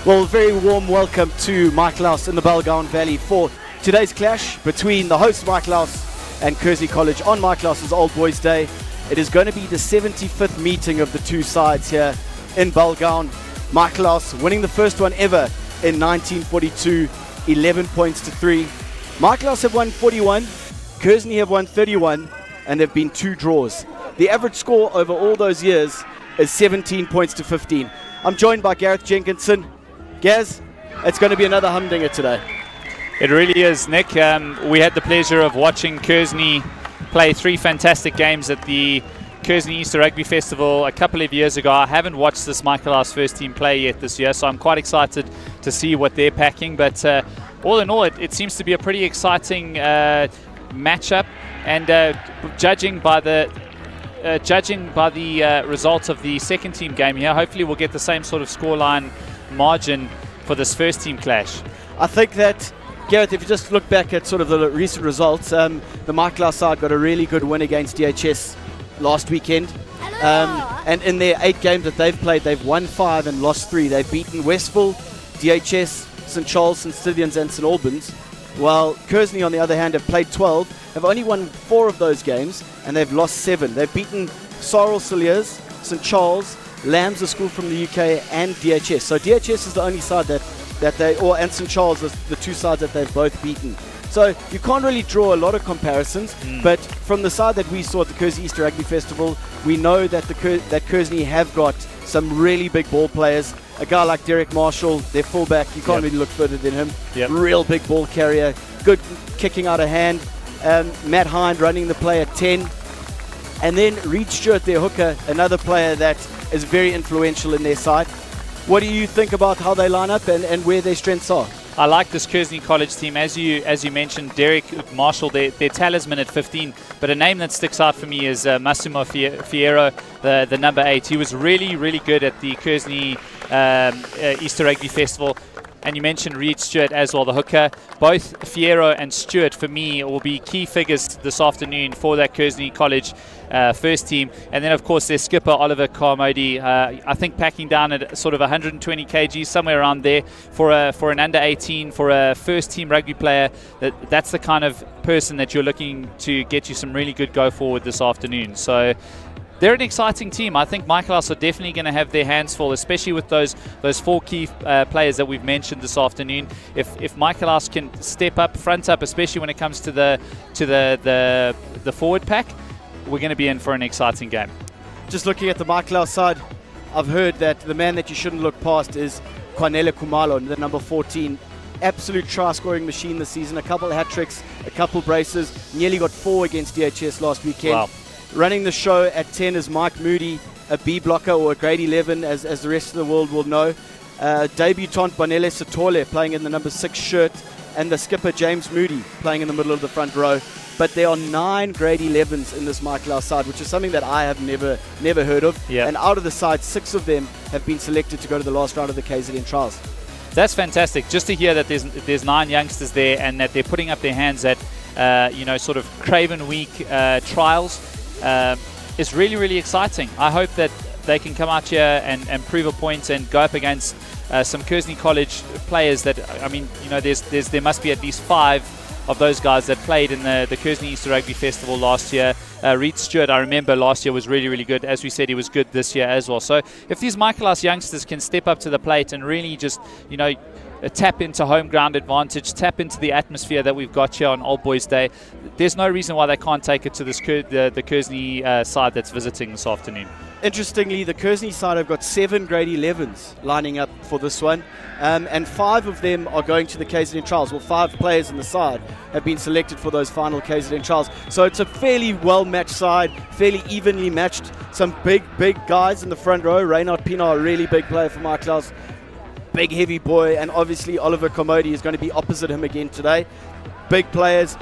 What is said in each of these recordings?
Well, very warm welcome to Michaelhouse in the Belgaum Valley for today's clash between the host Michaelhouse and Kearsney College on Michaelhouse's Old Boys Day. It is going to be the 75th meeting of the two sides here in Belgaum. Michaelhouse winning the first one ever in 1942, 11 points to 3. Michaelhouse have won 41, Kearsney have won 31, and there have been 2 draws. The average score over all those years is 17 points to 15. I'm joined by Gareth Jenkinson. Gaz, it's going to be another humdinger today. It really is, Nick. We had the pleasure of watching Kearsney play 3 fantastic games at the Kearsney Easter Rugby Festival a couple of years ago. I haven't watched this Michaelhouse first team play yet this year, so I'm quite excited to see what they're packing. But all in all, it seems to be a pretty exciting matchup. And judging by the result of the second team game here, hopefully we'll get the same sort of scoreline margin for this first team clash. I think that, Gareth, if you just look back at sort of the recent results, the Michaelhouse side got a really good win against DHS last weekend. And in their 8 games that they've played, they've won 5 and lost 3. They've beaten Westville, DHS, St Charles, St Stithians and St Albans. While Kearsney, on the other hand, have played 12, have only won 4 of those games, and they've lost 7. They've beaten Sorrel Cilliers, St Charles, Lambs, a school from the UK, and DHS. So DHS is the only side that they, and St Charles is the 2 sides that they've both beaten. So you can't really draw a lot of comparisons, but from the side that we saw at the Kearsney Easter Rugby Festival, we know that that Kearsney have got some really big ball players. A guy like Derek Marshall, their fullback, you can't really look further than him. Real big ball carrier, good kicking out of hand. Matt Hind running the play at 10. And then Reed Stewart, their hooker, another player that is very influential in their side. What do you think about how they line up and where their strengths are? I like this Kearsney College team. As you mentioned, Derek Marshall, their talisman at 15. But a name that sticks out for me is Massimo Fierro, the number 8. He was really, really good at the Kearsney Easter Rugby Festival. And you mentioned Reed Stewart as well, the hooker. Both Fierro and Stewart, for me, will be key figures this afternoon for that Kearsney College first team. And then, of course, their skipper, Oliver Carmody, I think packing down at sort of 120 kg, somewhere around there, for an under-18, for a first-team rugby player. That's the kind of person that you're looking to get you some really good go-forward this afternoon. So they're an exciting team. I think Michaelhouse are definitely going to have their hands full, especially with those 4 key players that we've mentioned this afternoon. If Michaelhouse can step up, front up, especially when it comes to the forward pack, we're going to be in for an exciting game. Just looking at the Michaelhouse side, I've heard that the man that you shouldn't look past is Kwanele Kumalo, the number 14. Absolute try-scoring machine this season. A couple of hat-tricks, a couple braces. Nearly got 4 against DHS last weekend. Wow. Running the show at 10 is Mike Moody, a B blocker or a grade 11, as the rest of the world will know. Debutant Bonele Satole playing in the number 6 shirt, and the skipper James Moody playing in the middle of the front row. But there are 9 grade 11s in this Michaelhouse side, which is something that I have never heard of. And out of the side, 6 of them have been selected to go to the last round of the KZN trials. That's fantastic. Just to hear that there's 9 youngsters there and that they're putting up their hands at sort of Craven Week trials. Is really, really exciting. I hope that they can come out here and prove a point and go up against some Kearsney College players that, I mean, there must be at least 5 of those guys that played in the Kearsney Easter Rugby Festival last year. Reed Stewart, I remember last year, was really, really good. As we said, he was good this year as well. So if these Michaelhouse youngsters can step up to the plate and really just, tap into home ground advantage, tap into the atmosphere that we've got here on Old Boys Day, there's no reason why they can't take it to this the Kearsney side that's visiting this afternoon. Interestingly, the Kearsney side have got 7 grade 11s lining up for this one, and 5 of them are going to the KZN trials. Well, 5 players in the side have been selected for those final KZN trials. So it's a fairly well-matched side, fairly evenly matched. Some big guys in the front row. Reynard Pienaar, a really big player for Michaelhouse. Big, heavy boy, and obviously Oliver Carmody is going to be opposite him again today. Big players,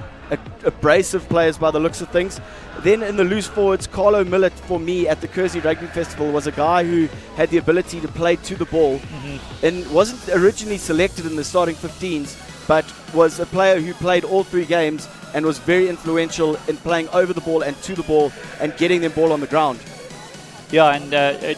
abrasive players by the looks of things. Then in the loose forwards, Carlo Millett, for me, at the Kearsney Rugby Festival, was a guy who had the ability to play to the ball and wasn't originally selected in the starting 15s, but was a player who played all 3 games and was very influential in playing over the ball and to the ball and getting them ball on the ground. Yeah, and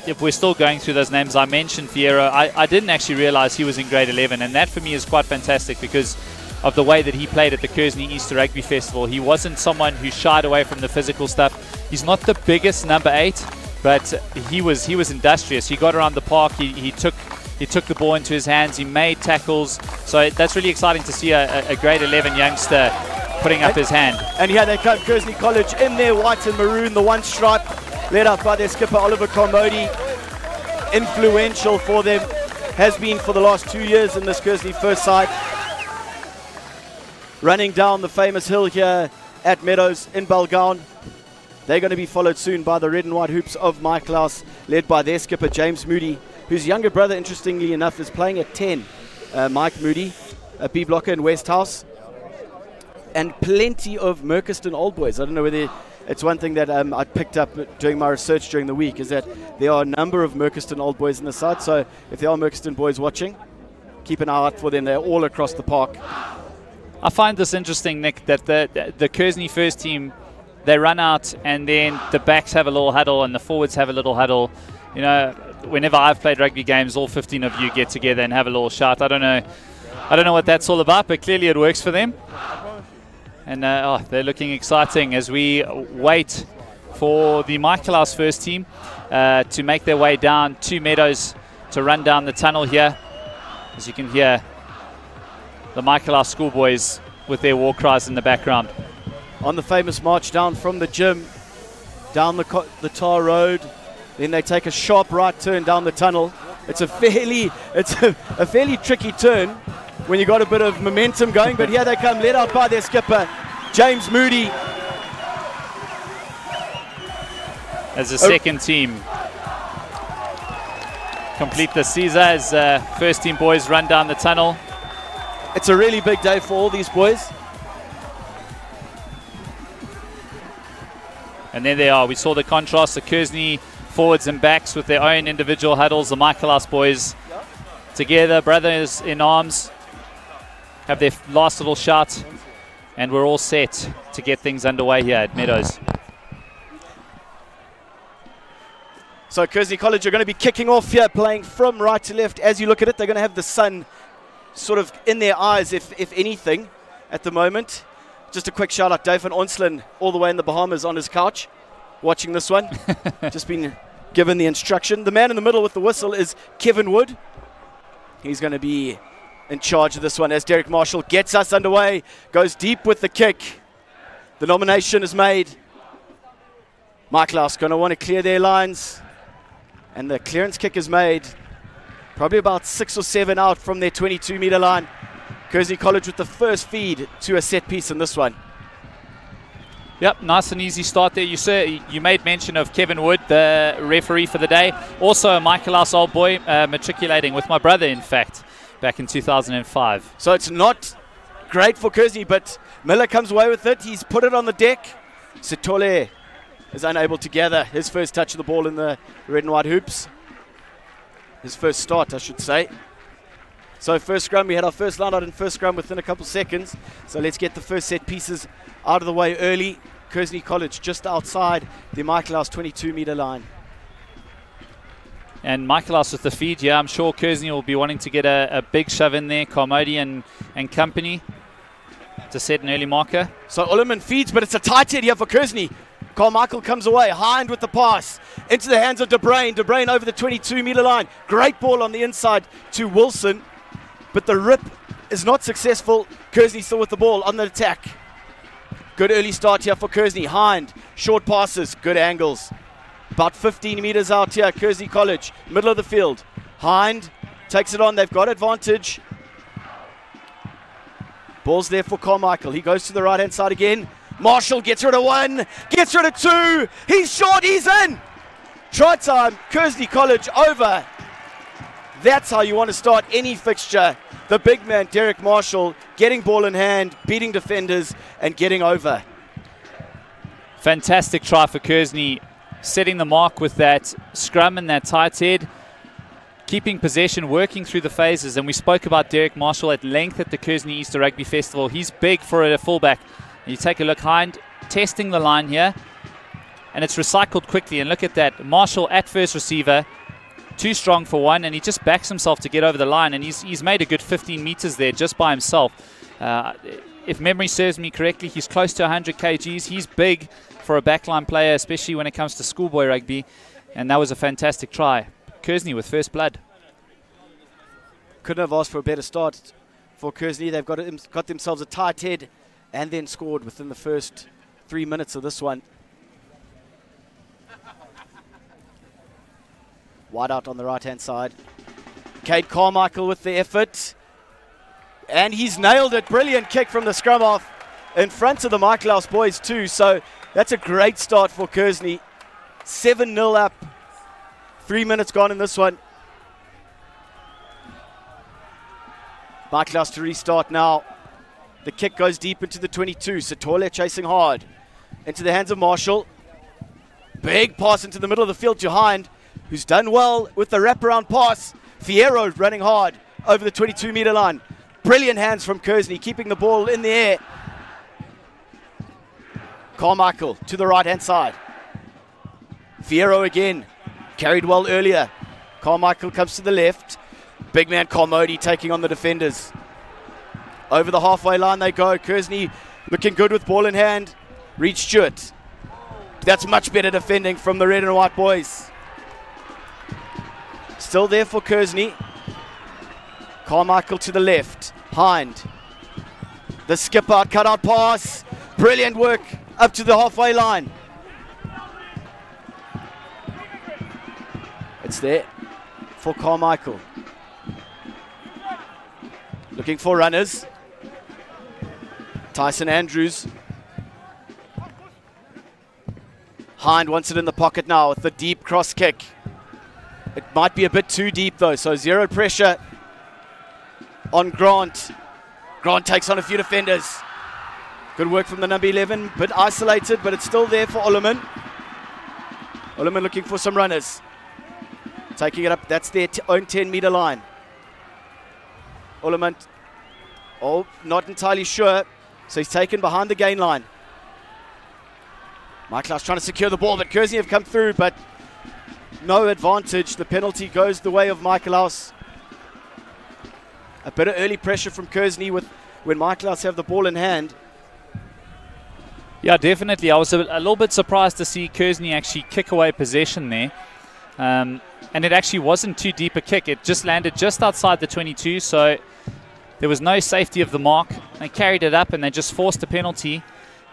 if we're still going through those names, I mentioned Fierro. I didn't actually realize he was in grade 11, and that for me is quite fantastic because of the way that he played at the Kearsney Easter Rugby Festival. He wasn't someone who shied away from the physical stuff. He's not the biggest number 8, but he was industrious. He got around the park. He took the ball into his hands. He made tackles. So that's really exciting to see a grade 11 youngster putting up his hand. And here they come, Kearsney College in their white and maroon, the one stripe, led up by their skipper Oliver Carmody. Influential for them, has been for the last 2 years in this Kearsney first side. Running down the famous hill here at Meadows in Balgown. They're going to be followed soon by the red and white hoops of Michaelhouse, led by their skipper James Moody, whose younger brother, interestingly enough, is playing at 10. Mike Moody, a B blocker in Westhouse. And plenty of Merchiston old boys. I don't know whether it's one thing that I picked up doing my research during the week, is that there are a number of Merchiston old boys in the side. So if there are Merchiston boys watching, keep an eye out for them. They're all across the park. I find this interesting, Nick, that the Kearsney first team, they run out and then the backs have a little huddle and the forwards have a little huddle. You know, whenever I've played rugby games, all 15 of you get together and have a little shout. I don't know what that's all about, but clearly it works for them. And they're looking exciting as we wait for the Michaelhouse first team to make their way down to Meadows to run down the tunnel here. As you can hear, the Michaelhouse schoolboys with their war cries in the background. On the famous march down from the gym, down the tar road, then they take a sharp right turn down the tunnel. It's a fairly tricky turn when you got a bit of momentum going, but here they come, led out by their skipper, James Moody. As the second team complete the Caesar as first team boys run down the tunnel. It's a really big day for all these boys. And there they are. We saw the contrast, the Kearsney forwards and backs with their own individual huddles. The Michaelhouse boys together, brothers in arms, have their last little shout, and we're all set to get things underway here at Meadows. So Kearsney College are going to be kicking off here, playing from right to left. As you look at it, they're going to have the sun sort of in their eyes, if anything, at the moment. Just a quick shout out, Dave van Onselen, all the way in the Bahamas on his couch, watching this one. Just been given the instruction. The man in the middle with the whistle is Kevin Wood. He's going to be in charge of this one as Derek Marshall gets us underway, goes deep with the kick. The nomination is made. Michaelhouse going to want to clear their lines, and the clearance kick is made. Probably about 6 or 7 out from their 22-meter line. Kearsney College with the first feed to a set piece in this one. Yep, nice and easy start there. You made mention of Kevin Wood, the referee for the day. Also a Michaelhouse old boy, matriculating with my brother, in fact, back in 2005. So it's not great for Kearsney, but Miller comes away with it. He's put it on the deck. Sitole is unable to gather his first touch of the ball in the red and white hoops. His first start, I should say. So first scrum, we had our first line out in first scrum within a couple seconds. So let's get the first set pieces out of the way early. Kearsney College just outside the Michaelhouse 22-meter line. And Michaelhouse with the feed, yeah, I'm sure Kearsney will be wanting to get a big shove in there. Carmody and company to set an early marker. So Ullerman feeds, but it's a tight head here for Kearsney. Carmichael comes away, Hind with the pass into the hands of De Bruyn. De Bruyn over the 22-meter line. Great ball on the inside to Wilson, but the rip is not successful. Kearsney still with the ball on the attack. Good early start here for Kearsney. Hind, short passes, good angles. About 15 meters out here, Kearsney College, middle of the field. Hind takes it on, they've got advantage. Ball's there for Carmichael. He goes to the right-hand side again. Marshall gets rid of 1, gets rid of 2. He's short, he's in. Try time, Kearsney College over. That's how you want to start any fixture. The big man, Derek Marshall, getting ball in hand, beating defenders, and getting over. Fantastic try for Kearsney, setting the mark with that scrum and that tight head. Keeping possession, working through the phases. And we spoke about Derek Marshall at length at the Kearsney Easter Rugby Festival. He's big for a fullback. You take a look, Hind testing the line here. and it's recycled quickly. And look at that, Marshall at first receiver, too strong for one, and he just backs himself to get over the line, and he's made a good 15 meters there just by himself. If memory serves me correctly, he's close to 100 kgs. He's big for a backline player, especially when it comes to schoolboy rugby, and that was a fantastic try. Kearsney with first blood. Couldn't have asked for a better start for Kearsney. They've got themselves a tight head and then scored within the first 3 minutes of this one. Wide out on the right-hand side. Cade Carmichael with the effort. And he's nailed it. Brilliant kick from the scrum half in front of the Michaelhouse boys too. So that's a great start for Kearsney. 7-0 up. 3 minutes gone in this one. Michaelhouse to restart now. The kick goes deep into the 22. Sithole chasing hard. Into the hands of Marshall. Big pass into the middle of the field to Hind, who's done well with the wraparound pass. Fierro running hard over the 22-meter line. Brilliant hands from Kearsney, keeping the ball in the air. Carmichael to the right-hand side. Fierro again, carried well earlier. Carmichael comes to the left. Big man Carmody taking on the defenders. Over the halfway line they go. Kearsney looking good with ball in hand. Reed Stewart. That's much better defending from the red and white boys. Still there for Kearsney. Carmichael to the left. Hind. The skip out, cut out pass. Brilliant work up to the halfway line. It's there for Carmichael. Looking for runners. Tyson Andrews. Hind wants it in the pocket now with the deep cross kick. It might be a bit too deep though, so zero pressure on Grant. Grant takes on a few defenders. Good work from the number 11, bit isolated, but it's still there for Ollerman. Ollerman looking for some runners. Taking it up, that's their own 10-meter line. Ollerman, not entirely sure, so he's taken behind the gain line. Michaelhouse trying to secure the ball, but Kearsney have come through, but no advantage. The penalty goes the way of Michaelhouse. A bit of early pressure from Kearsney when Michaelhouse have the ball in hand. Yeah, definitely. I was a little bit surprised to see Kearsney actually kick away possession there. And it actually wasn't too deep a kick. It just landed just outside the 22, so there was no safety of the mark. They carried it up and they just forced a penalty.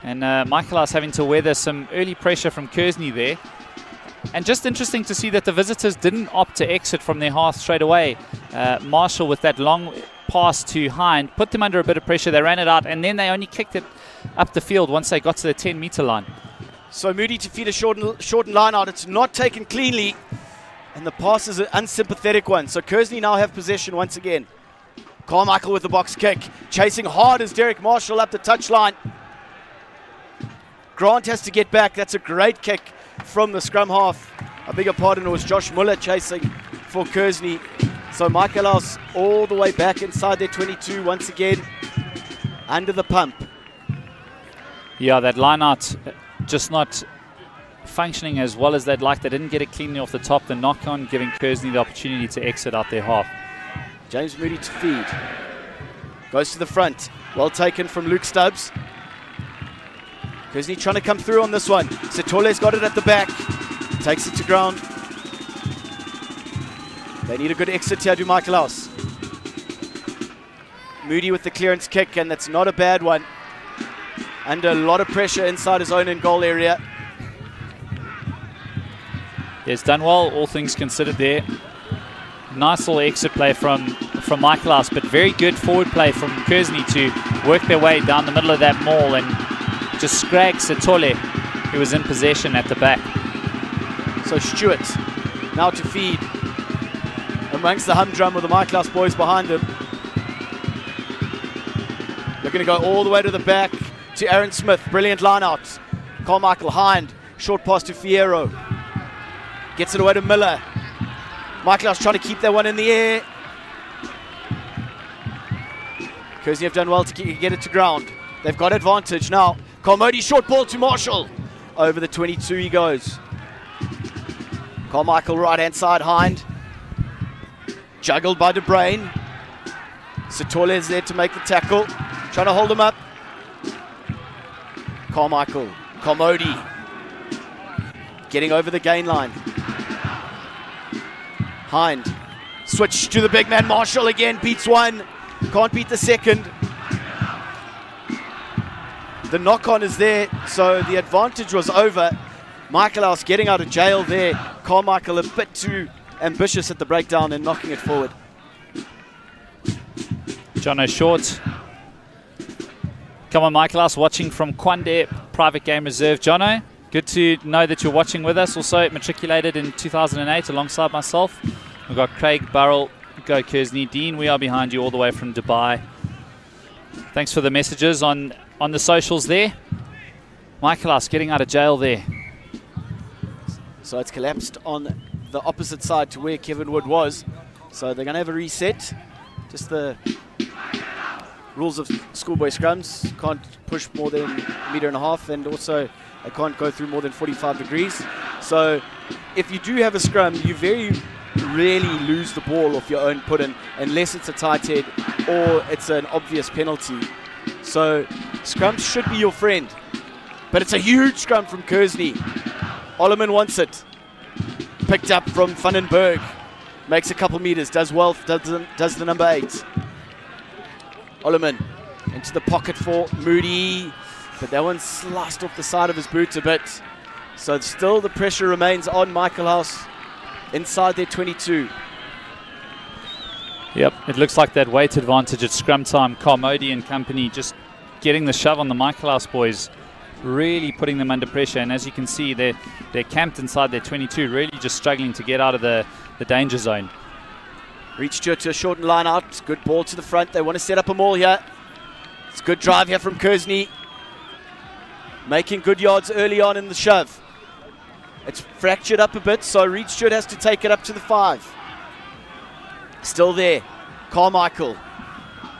And Michaelhouse having to weather some early pressure from Kearsney there. And just interesting to see that the visitors didn't opt to exit from their half straight away. Marshall with that long pass to Hind put them under a bit of pressure. They ran it out and then they only kicked it up the field once they got to the 10-meter line. So Moody to feed a shortened line out. It's not taken cleanly. And the pass is an unsympathetic one. So Kearsney now have possession once again. Carmichael with the box kick. Chasing hard as Derek Marshall up the touchline. Grant has to get back. That's a great kick from the scrum half. I beg your pardon, it was Josh Muller chasing for Kearsney. So Michaelhouse all the way back inside their 22 once again. Under the pump. Yeah, that line out just not functioning as well as they'd like. They didn't get it cleanly off the top. The knock on giving Kearsney the opportunity to exit out their half. James Moody to feed. Goes to the front. Well taken from Luke Stubbs. Kearsney trying to come through on this one. Sithole's got it at the back. Takes it to ground. They need a good exit here to Michaelhouse. Moody with the clearance kick, and that's not a bad one. Under a lot of pressure inside his own in-goal area. It's done well, all things considered there. Nice little exit play from Michaelhouse, but very good forward play from Kearsney to work their way down the middle of that maul and just scrag Sithole, who was in possession at the back. So Stewart now to feed amongst the humdrum with the Michaelhouse boys behind him. They're going to go all the way to the back to Aaron Smith. Brilliant line out. Carmichael Hind, short pass to Fierro. Gets it away to Miller. Michaelhouse trying to keep that one in the air. Kearsney have done well to get it to ground. They've got advantage now. Carmody short ball to Marshall. Over the 22 he goes. Carmichael right-hand side, Hind. Juggled by De Bruyn. Sithole is there to make the tackle. Trying to hold him up. Carmichael. Commodity. Getting over the gain line. Hind. Switch to the big man. Marshall again. Beats one. Can't beat the second. The knock-on is there, so the advantage was over. Michaelhouse getting out of jail there. Carmichael a bit too ambitious at the breakdown and knocking it forward. Jono Short. Come on, Michaelhouse, watching from Kwande Private Game Reserve. Jono, good to know that you're watching with us. Also matriculated in 2008 alongside myself. We've got Craig Burrell, Go Kearsney. Dean, we are behind you all the way from Dubai. Thanks for the messages on the socials there. Michaelhouse getting out of jail there. So it's collapsed on the opposite side to where Kevin Wood was. So they're going to have a reset. Just the rules of schoolboy scrums. Can't push more than 1.5 meters, and also they can't go through more than 45 degrees. So if you do have a scrum, you very rarely lose the ball off your own put-in unless it's a tight head or it's an obvious penalty. So scrums should be your friend. But it's a huge scrum from Kearsney. Ollerman wants it. Picked up from Vandenberg. Makes a couple meters. Does well. Does the number 8. Ollerman into the pocket for Moody. But that one sliced off the side of his boot a bit. So still the pressure remains on Michaelhouse inside their 22. Yep, it looks like that weight advantage at scrum time. Carmody and company just getting the shove on the Michaelhouse boys, really putting them under pressure. And as you can see, they're camped inside their 22, really just struggling to get out of the danger zone. Reached to a shortened line out. Good ball to the front. They want to set up a maul here. It's a good drive here from Kearsney. Making good yards early on in the shove. It's fractured up a bit, so Reed Stewart has to take it up to the 5. Still there. Carmichael.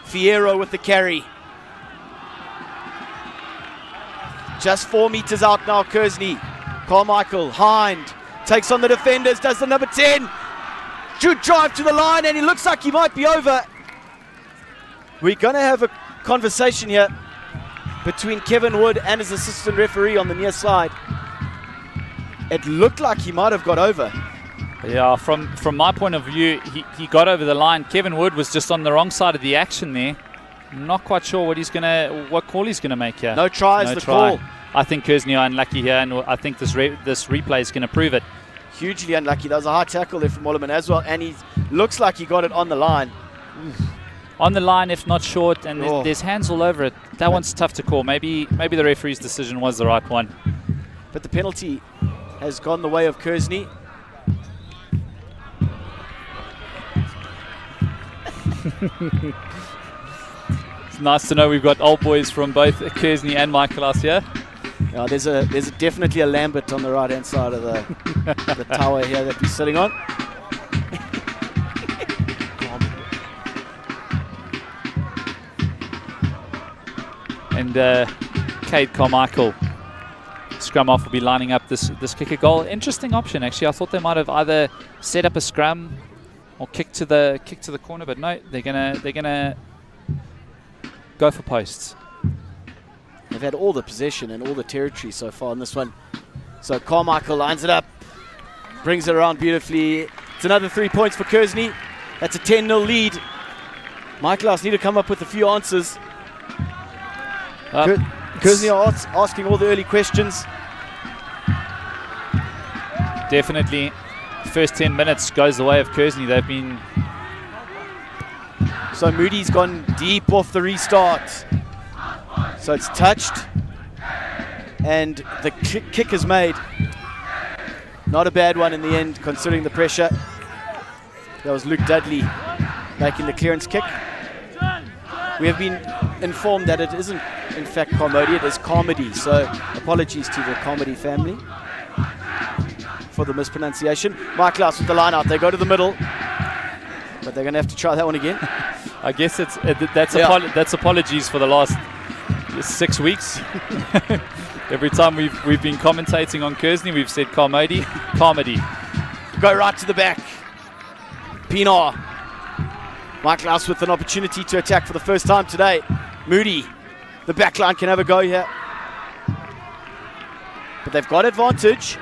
Fierro with the carry. Just 4 meters out now, Kearsney. Carmichael, Hind, takes on the defenders, does the number 10. Should drive to the line, and he looks like he might be over. We're going to have a conversation here between Kevin Wood and his assistant referee on the near side. It looked like he might have got over. Yeah, from my point of view, he got over the line. Kevin Wood was just on the wrong side of the action there. I'm not quite sure what call he's gonna make here. No try is the call. I think Kearsney are unlucky here, and I think this replay is going to prove it. Hugely unlucky. That was a high tackle there from Ollerman as well, and he looks like he got it on the line. On the line, if not short, and there's hands all over it. That one's tough to call. Maybe the referee's decision was the right one. But the penalty has gone the way of Kearsney. It's nice to know we've got old boys from both Kearsney and Michaelhouse here. Yeah, there's definitely a Lambert on the right-hand side of the tower here that we're sitting on. And Cade Carmichael, scrum off, will be lining up this kicker goal. Interesting option, actually. I thought they might have either set up a scrum or kick to the corner, but no, they're gonna go for posts. They've had all the possession and all the territory so far in this one. So Carmichael lines it up, brings it around beautifully. It's another 3 points for Kearsney. That's a 10-0 lead. Michaelhouse need to come up with a few answers. Kearsney are asking all the early questions. Definitely. First 10 minutes goes the way of Kearsney. They've been... So Moody's gone deep off the restart. So it's touched. And the kick is made. Not a bad one in the end, considering the pressure. That was Luke Dudley making the clearance kick. We have been informed that it isn't, in fact, Carmody, it is Carmody. So apologies to the Carmody family for the mispronunciation. Michaelhouse with the line out. They go to the middle, but they're going to have to try that one again. I guess that's apologies for the last 6 weeks. Every time we've been commentating on Kearsney, we've said Carmody. Go right to the back. Pienaar. Michaelhouse with an opportunity to attack for the first time today. Moody. The back line can have a go here. But they've got advantage.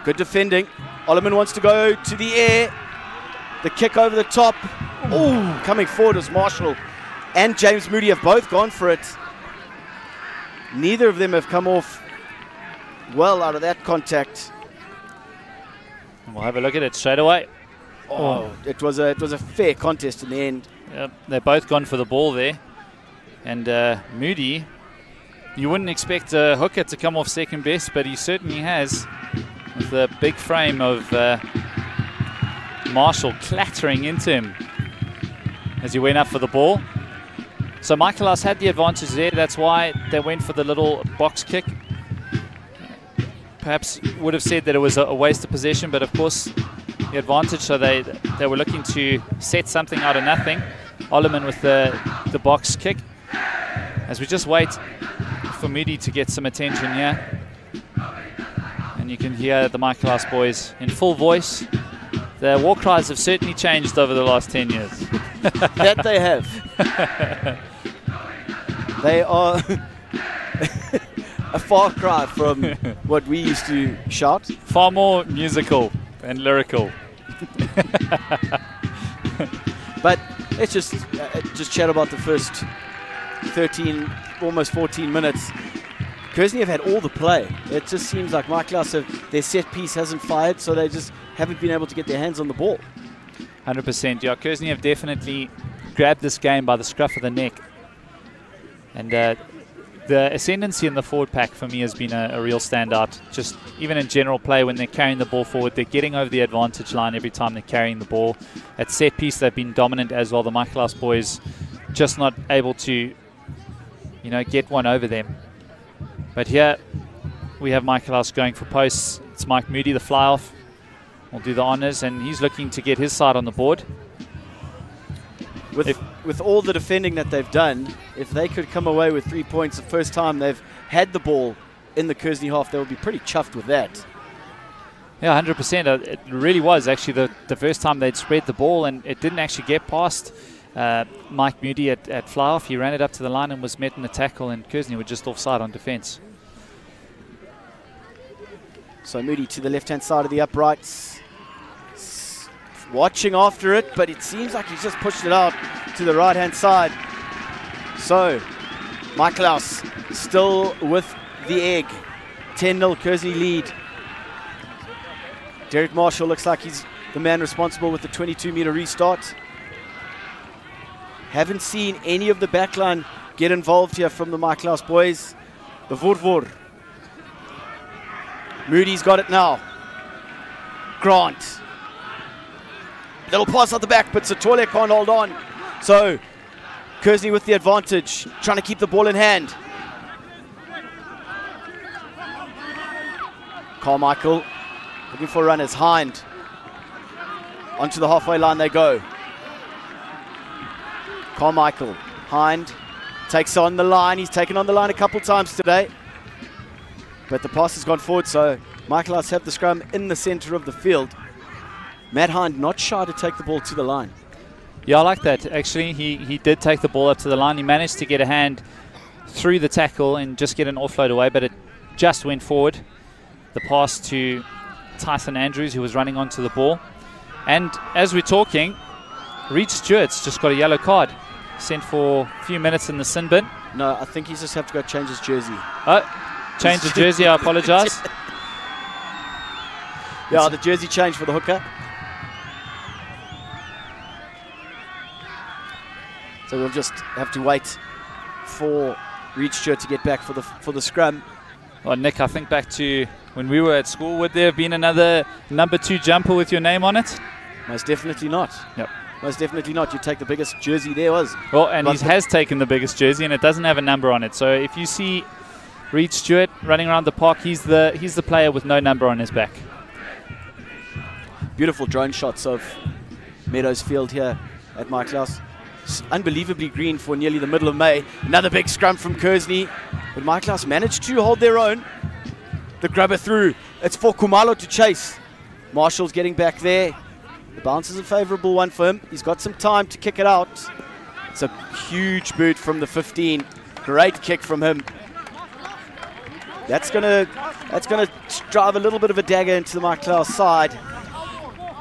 Good defending. Oliman wants to go to the air. The kick over the top. Ooh, coming forward was Marshall and James Moody have both gone for it. Neither of them have come off well out of that contact. We'll have a look at it straight away. Oh, it was a fair contest in the end. Yep, they're both gone for the ball there. And Moody, you wouldn't expect a hooker to come off second best, but he certainly has, with the big frame of Marshall clattering into him as he went up for the ball. So Michaelhouse had the advantage there. That's why they went for the little box kick. Perhaps would have said that it was a waste of possession, but of course the advantage. So they were looking to set something out of nothing. Oliman with the box kick. As we just wait for Moody to get some attention here. And you can hear the Michaelhouse boys in full voice. The war cries have certainly changed over the last 10 years. That they have. They are a far cry from what we used to shout. Far more musical and lyrical. But let's just chat about the first 13, almost 14 minutes. Kearsney have had all the play. It just seems like Michaelhouse, their set piece hasn't fired, so they just haven't been able to get their hands on the ball. 100%. Yeah, Kearsney have definitely grabbed this game by the scruff of the neck. And the ascendancy in the forward pack for me has been a real standout. Just even in general play, when they're carrying the ball forward, they're getting over the advantage line every time they're carrying the ball. At set piece, they've been dominant as well. The Michaelhouse boys just not able to, get one over them. But here we have Michaelhouse going for posts. It's Mike Moody, the fly-off, will do the honours, and he's looking to get his side on the board. With all the defending that they've done, if they could come away with 3 points the first time they've had the ball in the Kearsney half, they would be pretty chuffed with that. Yeah, 100%. It really was actually the first time they'd spread the ball, and it didn't actually get past Mike Moody at fly-off. He ran it up to the line and was met in the tackle, and Kearsney were just offside on defence. So Moody to the left-hand side of the uprights. Watching after it, but it seems like he's just pushed it out to the right-hand side. So Michaelhouse still with the egg. 10-0 Kearsney lead. Derek Marshall looks like he's the man responsible with the 22-meter restart. Haven't seen any of the backline get involved here from the Michaelhouse boys. The Vurvur. Moody's got it now. Grant. Little pass at the back, but Satole can't hold on. So Kearsney with the advantage, trying to keep the ball in hand. Carmichael looking for runners. Hind. Onto the halfway line they go. Carmichael. Hind takes on the line. He's taken on the line a couple times today. But the pass has gone forward, so Michaelhouse have the scrum in the centre of the field. Matt Hind not shy to take the ball to the line. Yeah, I like that. Actually, he did take the ball up to the line. He managed to get a hand through the tackle and just get an offload away, but it just went forward. The pass to Tyson Andrews, who was running onto the ball. And as we're talking, Reed Stewart's just got a yellow card. Sent for a few minutes in the sin bin. No, I think he's just have to go change his jersey. Oh, change the jersey, I apologise. Yeah, the jersey change for the hooker. So we'll just have to wait for Reed Stewart to get back for the scrum. Well, Nick, I think back to when we were at school, would there have been another number 2 jumper with your name on it? Most definitely not. Yep. Most definitely not. You take the biggest jersey there was. Well, and he has taken the biggest jersey, and it doesn't have a number on it. So if you see Reed Stewart running around the park, he's the player with no number on his back. Beautiful drone shots of Meadows Field here at Michaelhouse. It's unbelievably green for nearly the middle of May. Another big scrum from Kearsney, but Michaelhouse managed to hold their own. The grubber through. It's for Khumalo to chase. Marshall's getting back there. The bounce is a favourable one for him. He's got some time to kick it out. It's a huge boot from the 15. Great kick from him. That's gonna drive a little bit of a dagger into the Michaelhouse side.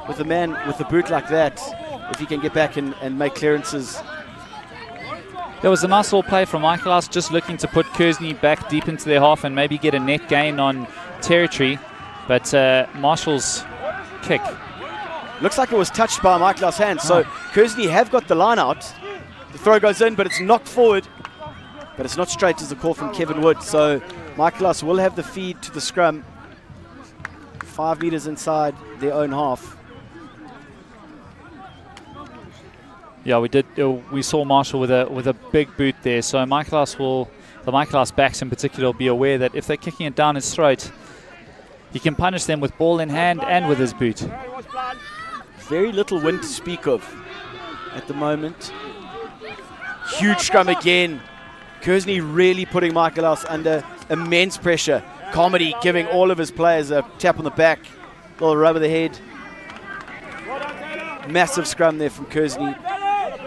With a man with a boot like that, if he can get back and make clearances. There was a nice little play from Michaelhouse, just looking to put Kearsney back deep into their half and maybe get a net gain on territory. But Marshall's kick. Looks like it was touched by Michaelhouse hands. So Kearsney have got the line out. The throw goes in, but it's knocked forward. But it's not straight as a call from Kevin Wood. So Michaelhouse will have the feed to the scrum. 5 meters inside their own half. Yeah, we did. We saw Marshall with a big boot there. So the Michaelhouse backs in particular, will be aware that if they're kicking it down his throat, he can punish them with ball in hand and with his boot. Very little wind to speak of at the moment. Huge scrum again. Kearsney really putting Michaelhouse under immense pressure. Comedy giving all of his players a tap on the back, a little rub of the head. Massive scrum there from Kearsney.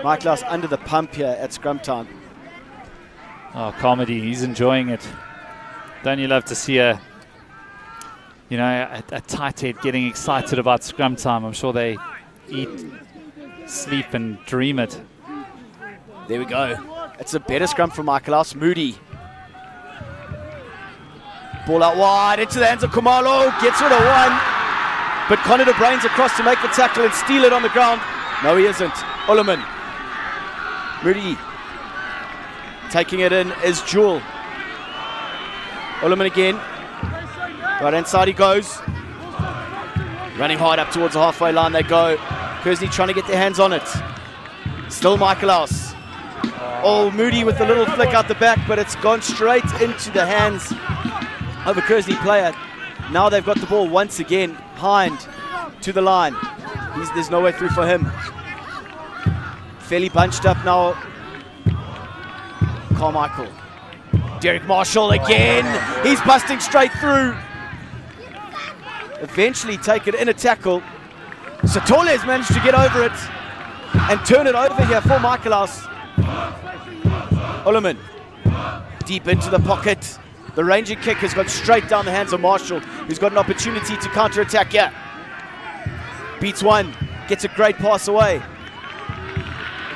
Michaelhouse under the pump here at scrum time. Oh, Comedy, he's enjoying it. Don't you love to see a tight head getting excited about scrum time? I'm sure they eat, sleep and dream it. There we go. It's a better scrum from Michaelhouse. Moody. Ball out wide into the hands of Khumalo. Gets rid of one. But Connor de Bruyn's across to make the tackle and steal it on the ground. No, he isn't. Ullerman. Moody. Taking it in is Jewel. Ullerman again. Right inside he goes. Running hard up towards the halfway line they go. Kearsney trying to get their hands on it. Still Michaelhouse. Oh, Moody with a little flick out the back, but it's gone straight into the hands of a Kearsney player. Now they've got the ball once again behind to the line. There's no way through for him. Fairly bunched up now. Carmichael. Derek Marshall again. He's busting straight through. Eventually taken in a tackle. Satole's managed to get over it and turn it over here for Michaelhouse. Ullerman deep into the pocket. The ranging kick has gone straight down the hands of Marshall, who's got an opportunity to counter-attack here. Beats one, gets a great pass away.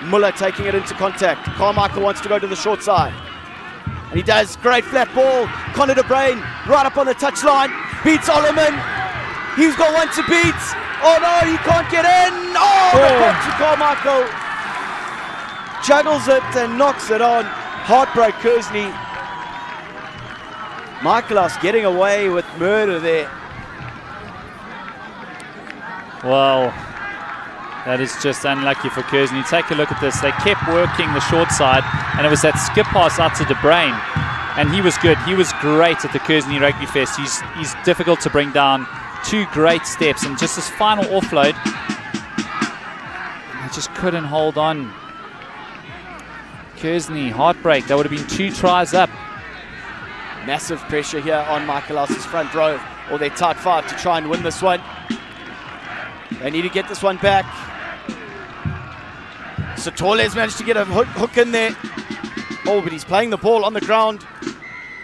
Muller taking it into contact. Carmichael wants to go to the short side. And he does. Great flat ball. Connor de Bruyn right up on the touchline. Beats Ullerman. He's got one to beat. Oh no, he can't get in. Oh, the pop to Carmichael. Juggles it and knocks it on. Heartbreak Kearsney. Michaelhouse getting away with murder there. Well, that is just unlucky for Kearsney. Take a look at this. They kept working the short side, and it was that skip pass out to de Bruyn. And he was good. He was great at the Kearsney Rugby Fest. He's difficult to bring down. 2 great steps, and just this final offload, I just couldn't hold on. Kearsney, heartbreak. That would have been 2 tries up. Massive pressure here on Michaelhouse's front row, or their tight 5 to try and win this one. They need to get this one back. Satole's managed to get a hook in there. Oh, but he's playing the ball on the ground.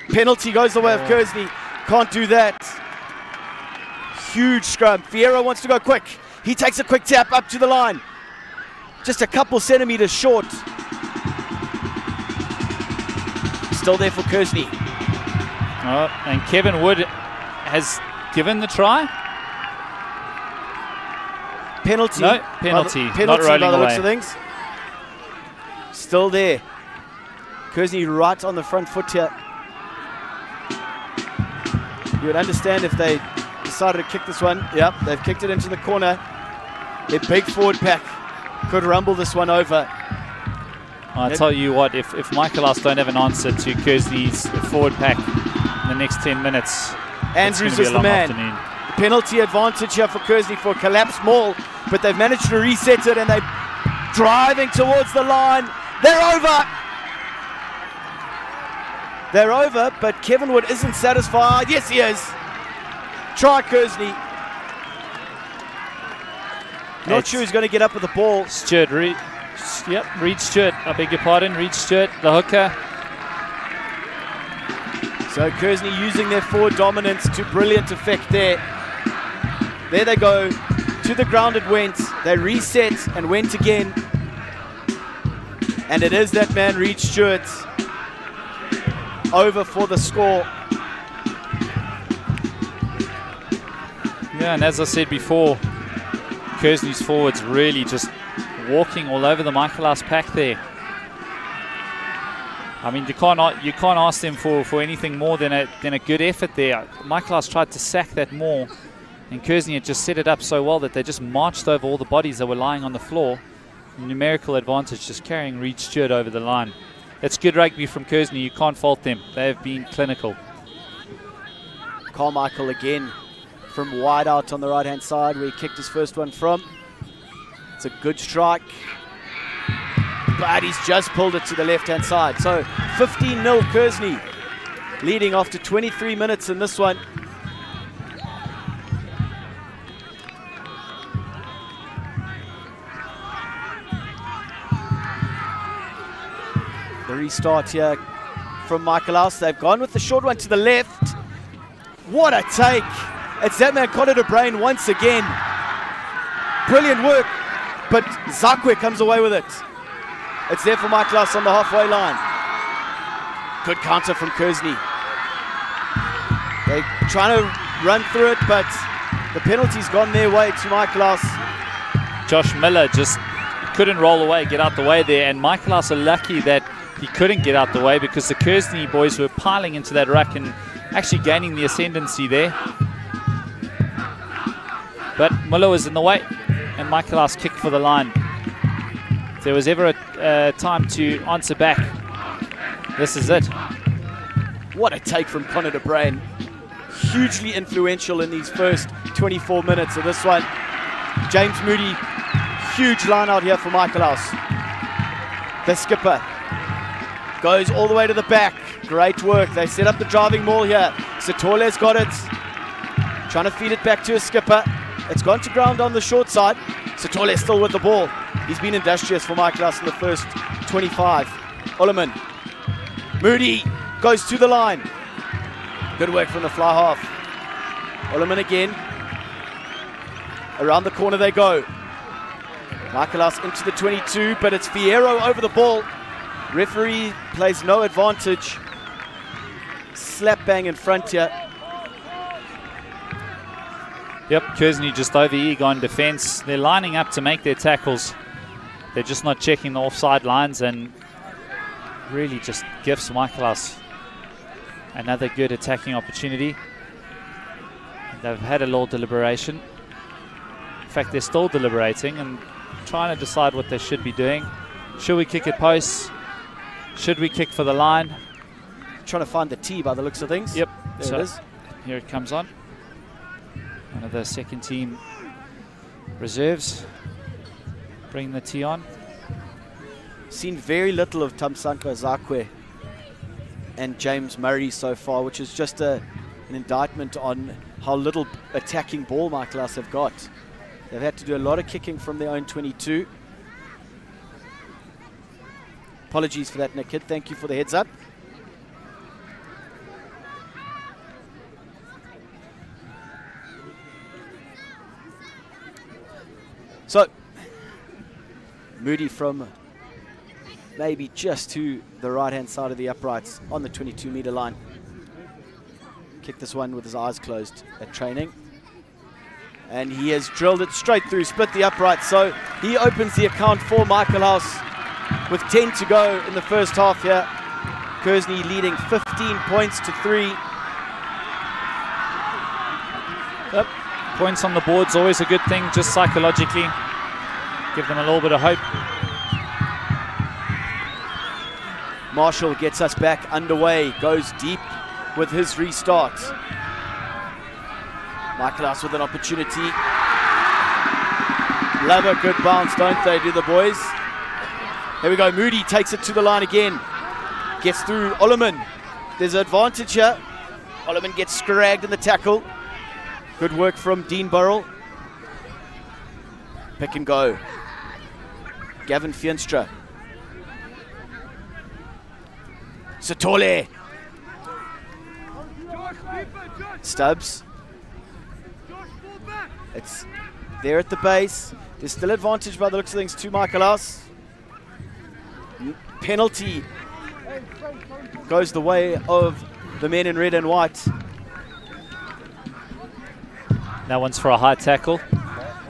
Penalty goes the way of Kearsney. Can't do that. Huge scrum. Fierro wants to go quick. He takes a quick tap up to the line. Just a couple centimeters short. Still there for Kearsney. Oh, and Kevin Wood has given the try. Penalty. No, penalty. Penalty not rolling by the away. looks of things. Still there. Kearsney right on the front foot here. You would understand if they decided to kick this one. Yep, they've kicked it into the corner. Their big forward pack could rumble this one over. I tell you what, if Michaelhouse don't have an answer to Kearsney's forward pack in the next 10 minutes, Andrews is the man. Afternoon. Penalty advantage here for Kearsney for a collapsed maul, but they've managed to reset it and they driving towards the line. They're over. They're over, but Kevin Wood isn't satisfied. Yes, he is. Try Kearsney. Not sure who's going to get up with the ball. Stewart, Reed Stewart, I beg your pardon, Reed Stewart, the hooker. So Kearsney using their forward dominance to brilliant effect there. There they go. To the ground it went. They reset and went again. And it is that man, Reed Stewart, over for the score. Yeah, and as I said before, Kearsney's forwards really just walking all over the Michaelhouse pack there. I mean, you can't ask them for anything more than a good effort there. Michaelhouse tried to sack that more, and Kearsney had just set it up so well that they just marched over all the bodies that were lying on the floor. Numerical advantage, just carrying Reed Stewart over the line. It's good rugby from Kearsney. You can't fault them. They have been clinical. Carmichael again from wide out on the right-hand side where he kicked his first one from. It's a good strike, but he's just pulled it to the left-hand side. So 15-0 Kearsney, leading after 23 minutes in this one. The restart here from Michaelhouse. They've gone with the short one to the left. What a take. It's that man, Conor de Bruin, once again. Brilliant work, but Zakwe comes away with it. It's there for Michaelhouse on the halfway line. Good counter from Kearsney. They're trying to run through it, but the penalty's gone their way to Michaelhouse. Josh Miller just couldn't roll away, get out the way there, and Michaelhouse are lucky that he couldn't get out the way because the Kearsney boys were piling into that ruck and actually gaining the ascendancy there. But Miller was in the way, and Michaelhouse kicked for the line. If there was ever a time to answer back, this is it. What a take from Conor de Bruin. Hugely influential in these first 24 minutes of this one. James Moody, huge line out here for Michaelhouse. The skipper goes all the way to the back. Great work. They set up the driving maul here. Satole's got it. Trying to feed it back to his skipper. It's gone to ground on the short side. Satole's still with the ball. He's been industrious for Michaelhouse in the first 25. Ollerman. Moody goes to the line. Good work from the fly half. Ollerman again. Around the corner they go. Michaelhouse into the 22, but it's Fierro over the ball. Referee plays no advantage. Slap bang in front here. Yep, Kearsney just over eager on defence. They're lining up to make their tackles. They're just not checking the offside lines, and really just gives Michaelhouse another good attacking opportunity. They've had a little deliberation. In fact, they're still deliberating and trying to decide what they should be doing. Should we kick at posts? Should we kick for the line? Trying to find the tee by the looks of things. Yep, there it is. Here it comes on. One of the second team reserves bring the tee on. Seen very little of Tamsanqa Zakwe and James Murray so far, which is just an indictment on how little attacking ball Michaelhouse have got. They've had to do a lot of kicking from their own 22. Apologies for that, Nick. Thank you for the heads up. So, Moody from maybe just to the right-hand side of the uprights on the 22-meter line. Kicked this one with his eyes closed at training. And he has drilled it straight through, split the upright. So he opens the account for Michaelhouse with 10 to go in the first half here. Kearsney leading 15 points to 3. Yep. Points on the board's always a good thing, just psychologically. Give them a little bit of hope. Marshall gets us back underway, goes deep with his restart. Michaelhouse with an opportunity. Love a good bounce, don't they, do the boys? Here we go. Moody takes it to the line again. Gets through Ollerman. There's an advantage here. Ollerman gets scragged in the tackle. Good work from Dean Burrell. Pick and go. Gavin Fienstra. Satole. Stubbs. It's there at the base. There's still advantage by the looks of things to Michaelhouse. Penalty goes the way of the men in red and white. That one's for a high tackle.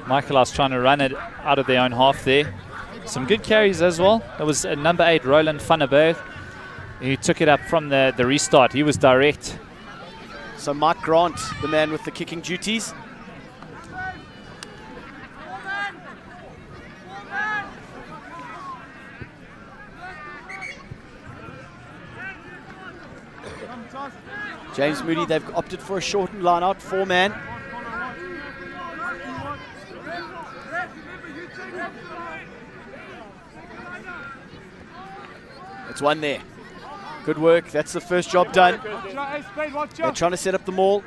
Michaelhouse trying to run it out of their own half there. Some good carries as well. That was number 8, Roland van der Berg. He took it up from the restart. He was direct. So Mike Grant, the man with the kicking duties. James Moody, they've opted for a shortened line out, 4-man. It's one there. Good work. That's the first job done. They're trying to set up the maul.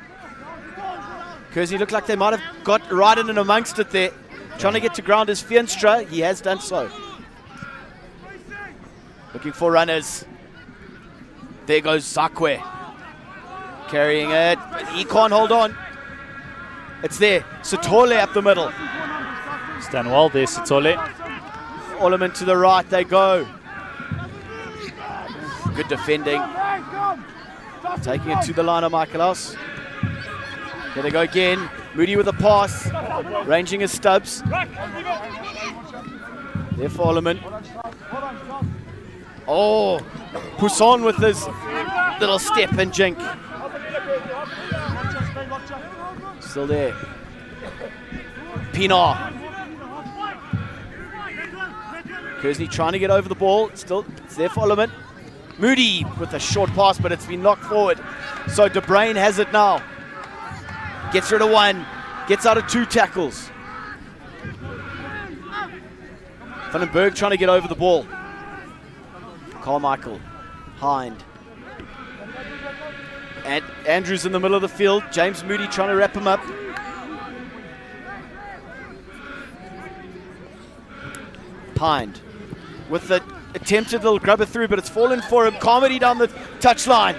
Kearsney looked like they might have got right in and amongst it there. Trying to get to ground is Fienstra. He has done so. Looking for runners. There goes Zakwe. Carrying it. He can't hold on. It's there. Satole up the middle. It's done well there, Satole. Ollerman to the right. They go. Good defending. Taking it to the line of Michaelhouse. Here they go again. Moody with a pass. Ranging his Stubbs. There for Ollerman. Oh, Poussin with his little step and jink. Still there. Pinar. Kearsney trying to get over the ball. Still, it's there for Ollerman. Moody with a short pass, but it's been knocked forward. So De Bruyn has it now. Gets rid of one. Gets out of 2 tackles. Van den Berg trying to get over the ball. Carmichael. Hind. And Andrews in the middle of the field. James Moody trying to wrap him up. Hind with the attempted little grubber through, but it's fallen for him. Carmody down the touchline.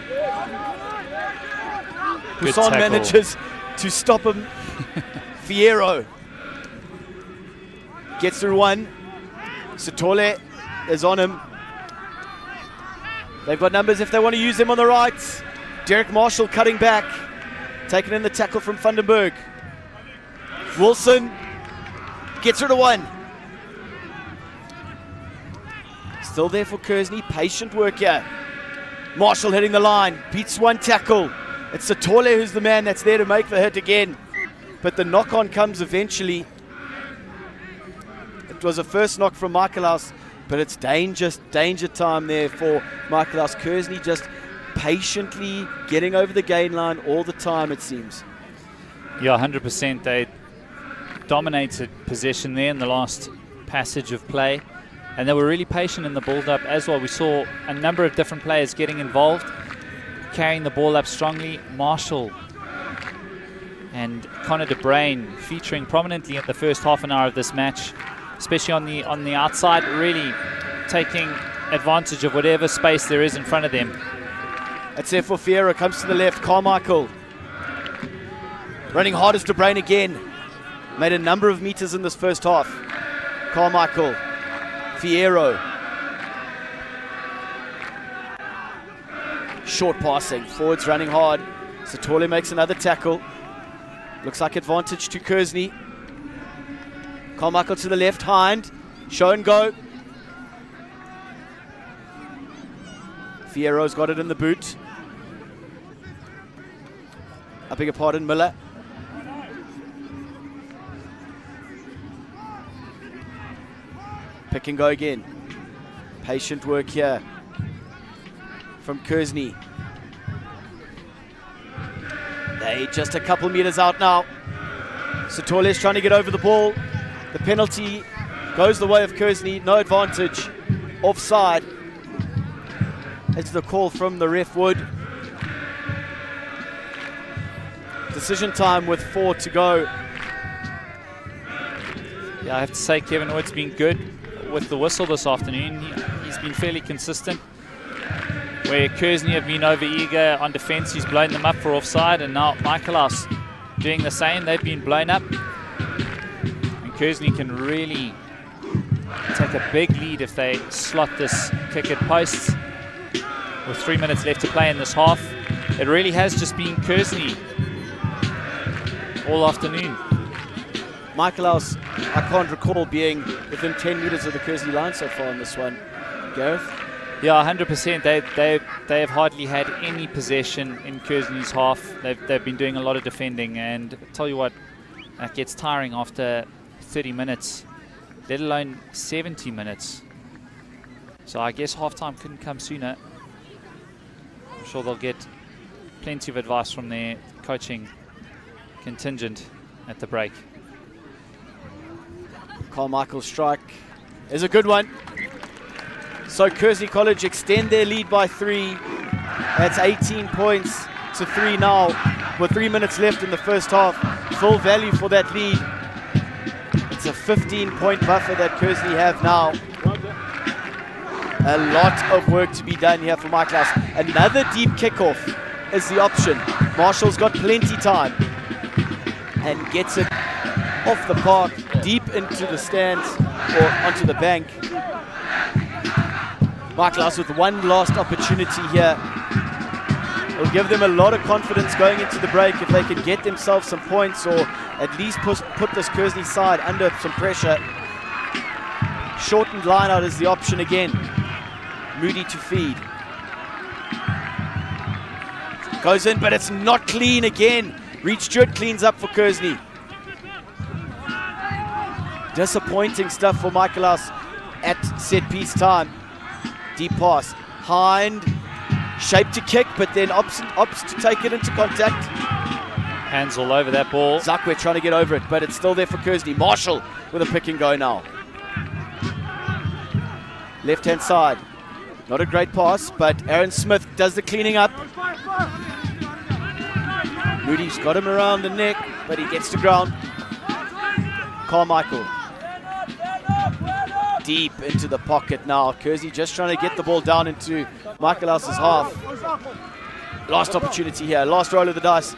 Poussin manages to stop him. Fierro gets through one. Satole is on him. They've got numbers if they want to use them on the right. Derek Marshall cutting back. Taking in the tackle from Van den Berg. Wilson gets rid of one. Still there for Kearsney. Patient work here. Marshall hitting the line. Beats one tackle. It's Satole who's the man that's there to make the hit again. But the knock-on comes eventually. It was a first knock from Michaelhouse, but it's danger time there for Michaelhouse. Kearsney just patiently getting over the gain line all the time, it seems. Yeah, 100%. They dominated possession there in the last passage of play. And they were really patient in the build-up as well. We saw a number of different players getting involved, carrying the ball up strongly. Marshall and Connor De Bruyn featuring prominently in the first half an hour of this match, especially on the outside, really taking advantage of whatever space there is in front of them. That's there for Fierro. Comes to the left. Carmichael running hard as De Bruyn again. Made a number of meters in this first half. Carmichael. Fierro. Short passing. Forwards running hard. Satole makes another tackle. Looks like advantage to Kearsney. Carmichael to the left. Hind. Show and go. Fierro's got it in the boot. I beg your pardon, Miller. Pick and go again. Patient work here from Kearsney. They just a couple meters out now. Satole's trying to get over the ball. The penalty goes the way of Kearsney. No advantage. offside. It's the call from the ref Wood. Decision time with 4 to go. Yeah, I have to say Kevin Wood's been good with the whistle this afternoon. He's been fairly consistent. Where Kearsney have been over eager on defence, he's blown them up for offside, and now Michaelhouse doing the same. They've been blown up. And Kearsney can really take a big lead if they slot this kick at posts. With 3 minutes left to play in this half, it really has just been Kearsney all afternoon. Michaelhouse, I can't recall being within 10 metres of the Kearsney line so far in this one. Gareth? Yeah, 100%. They have hardly had any possession in Kearsney's half. They've been doing a lot of defending, and I tell you what, that gets tiring after 30 minutes, let alone 70 minutes. So I guess halftime couldn't come sooner. I'm sure they'll get plenty of advice from their coaching contingent at the break. Carmichael's strike is a good one. So Kearsney College extend their lead by 3. That's 18 points to 3 now with 3 minutes left in the first half. Full value for that lead. It's a 15-point buffer that Kearsney have now. A lot of work to be done here for Michaelhouse. Another deep kickoff is the option. Marshall's got plenty time and gets it off the park, deep into the stands or onto the bank. Michaelhouse with one last opportunity here. It'll give them a lot of confidence going into the break if they can get themselves some points or at least put this Kearsney side under some pressure. Shortened line out is the option again. Moody to feed. Goes in, but it's not clean again. Reed Stewart cleans up for Kearsney. Disappointing stuff for Michaelhouse at set piece time. Deep pass. Hind, shape to kick, but then opts to take it into contact. Hands all over that ball. Zakwe trying to get over it, but it's still there for Kearsney. Marshall with a pick and go now. Left-hand side. Not a great pass, but Aaron Smith does the cleaning up. Moody's got him around the neck, but he gets to ground. Carmichael. Deep into the pocket now. Kearsney just trying to get the ball down into Michaelhouse's half. Last opportunity here. Last roll of the dice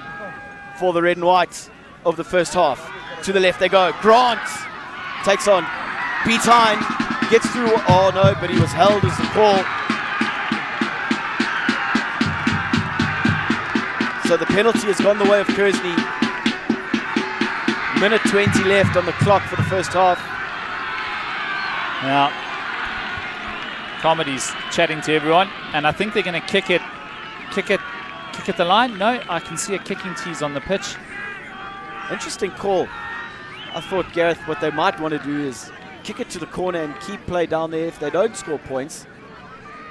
for the red and white of the first half. To the left they go. Grant takes on. Beats Hind. Gets through. Oh no, but he was held as the call. So the penalty has gone the way of Kearsney. Minute 20 left on the clock for the first half. Now, Comedy's chatting to everyone, and I think they're going to kick at the line. No, I can see a kicking tease on the pitch. Interesting call. I thought, Gareth, what they might want to do is kick it to the corner and keep play down there. If they don't score points,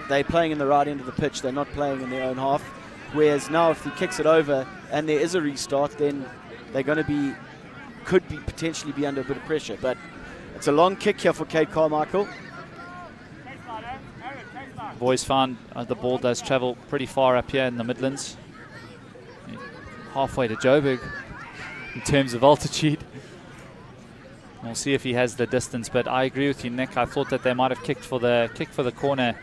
they're playing in the right end of the pitch. They're not playing in their own half. Whereas now, if he kicks it over and there is a restart, then they're going to could potentially be under a bit of pressure. But it's a long kick here for Cade Carmichael. Boys found the ball does travel pretty far up here in the Midlands. Halfway to Joburg in terms of altitude. We'll see if he has the distance, but I agree with you, Nick. I thought that they might have kicked for the corner.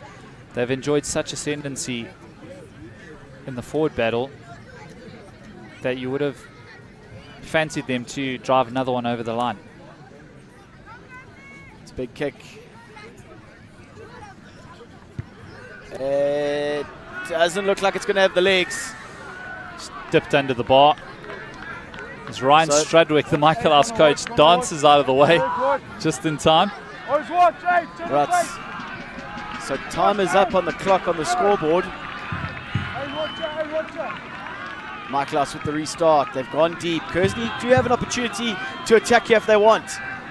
They've enjoyed such ascendancy in the forward battle that you would have fancied them to drive another one over the line. It's a big kick. It doesn't look like it's going to have the legs. Just dipped under the bar. As Ryan Strudwick, the Michaelhouse coach, dances out of the way just in time. Right. So time is up on the clock on the scoreboard. Michaelhouse with the restart. They've gone deep. Kearsney do have an opportunity to attack here if they want.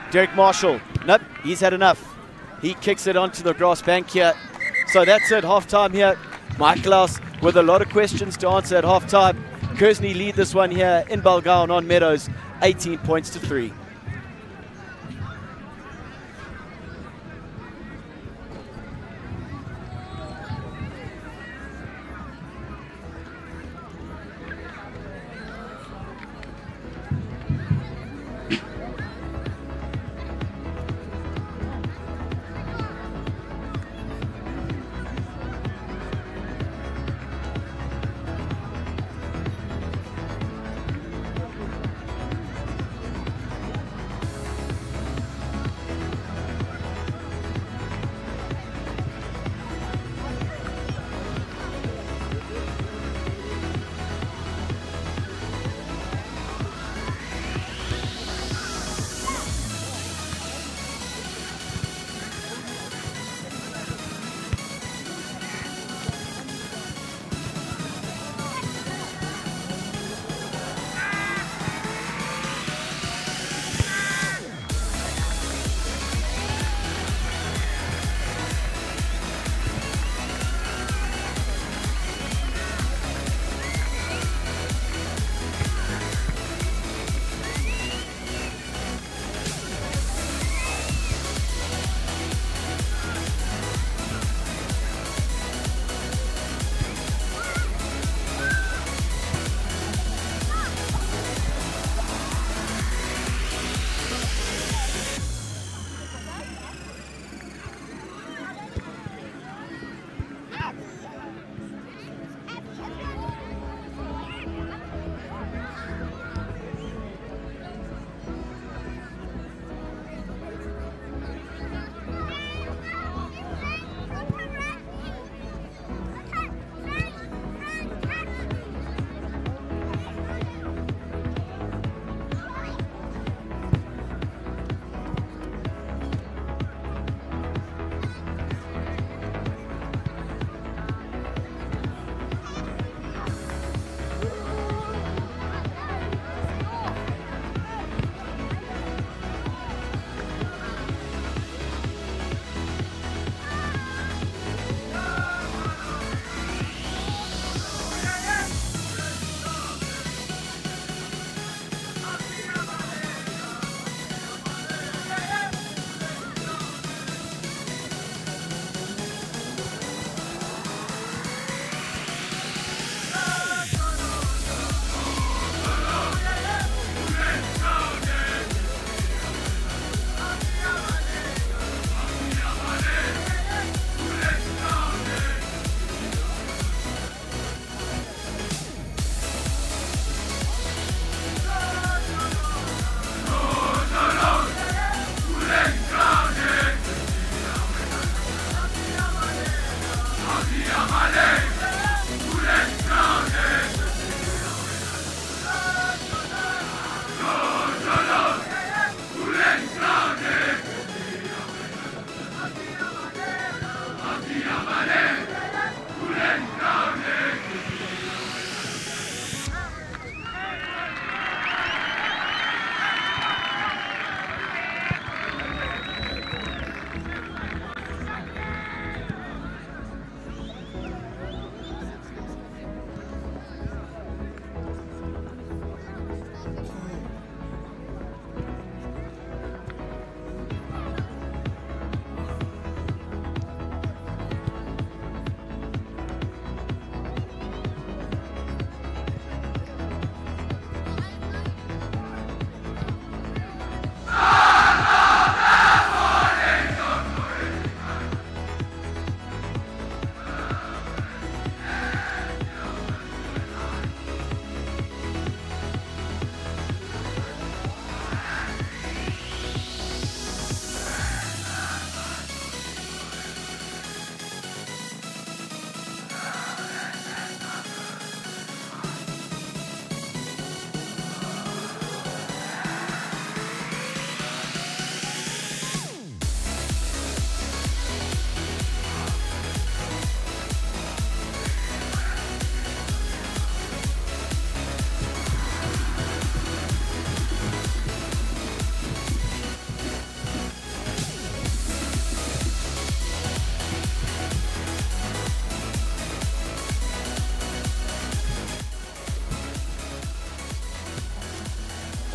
Derek Marshall. Nope, he's had enough. He kicks it onto the grass bank here. So that's it, half-time here. Michaelhouse with a lot of questions to answer at half-time. Kearsney lead this one here in Balgowan on Meadows, 18 points to 3.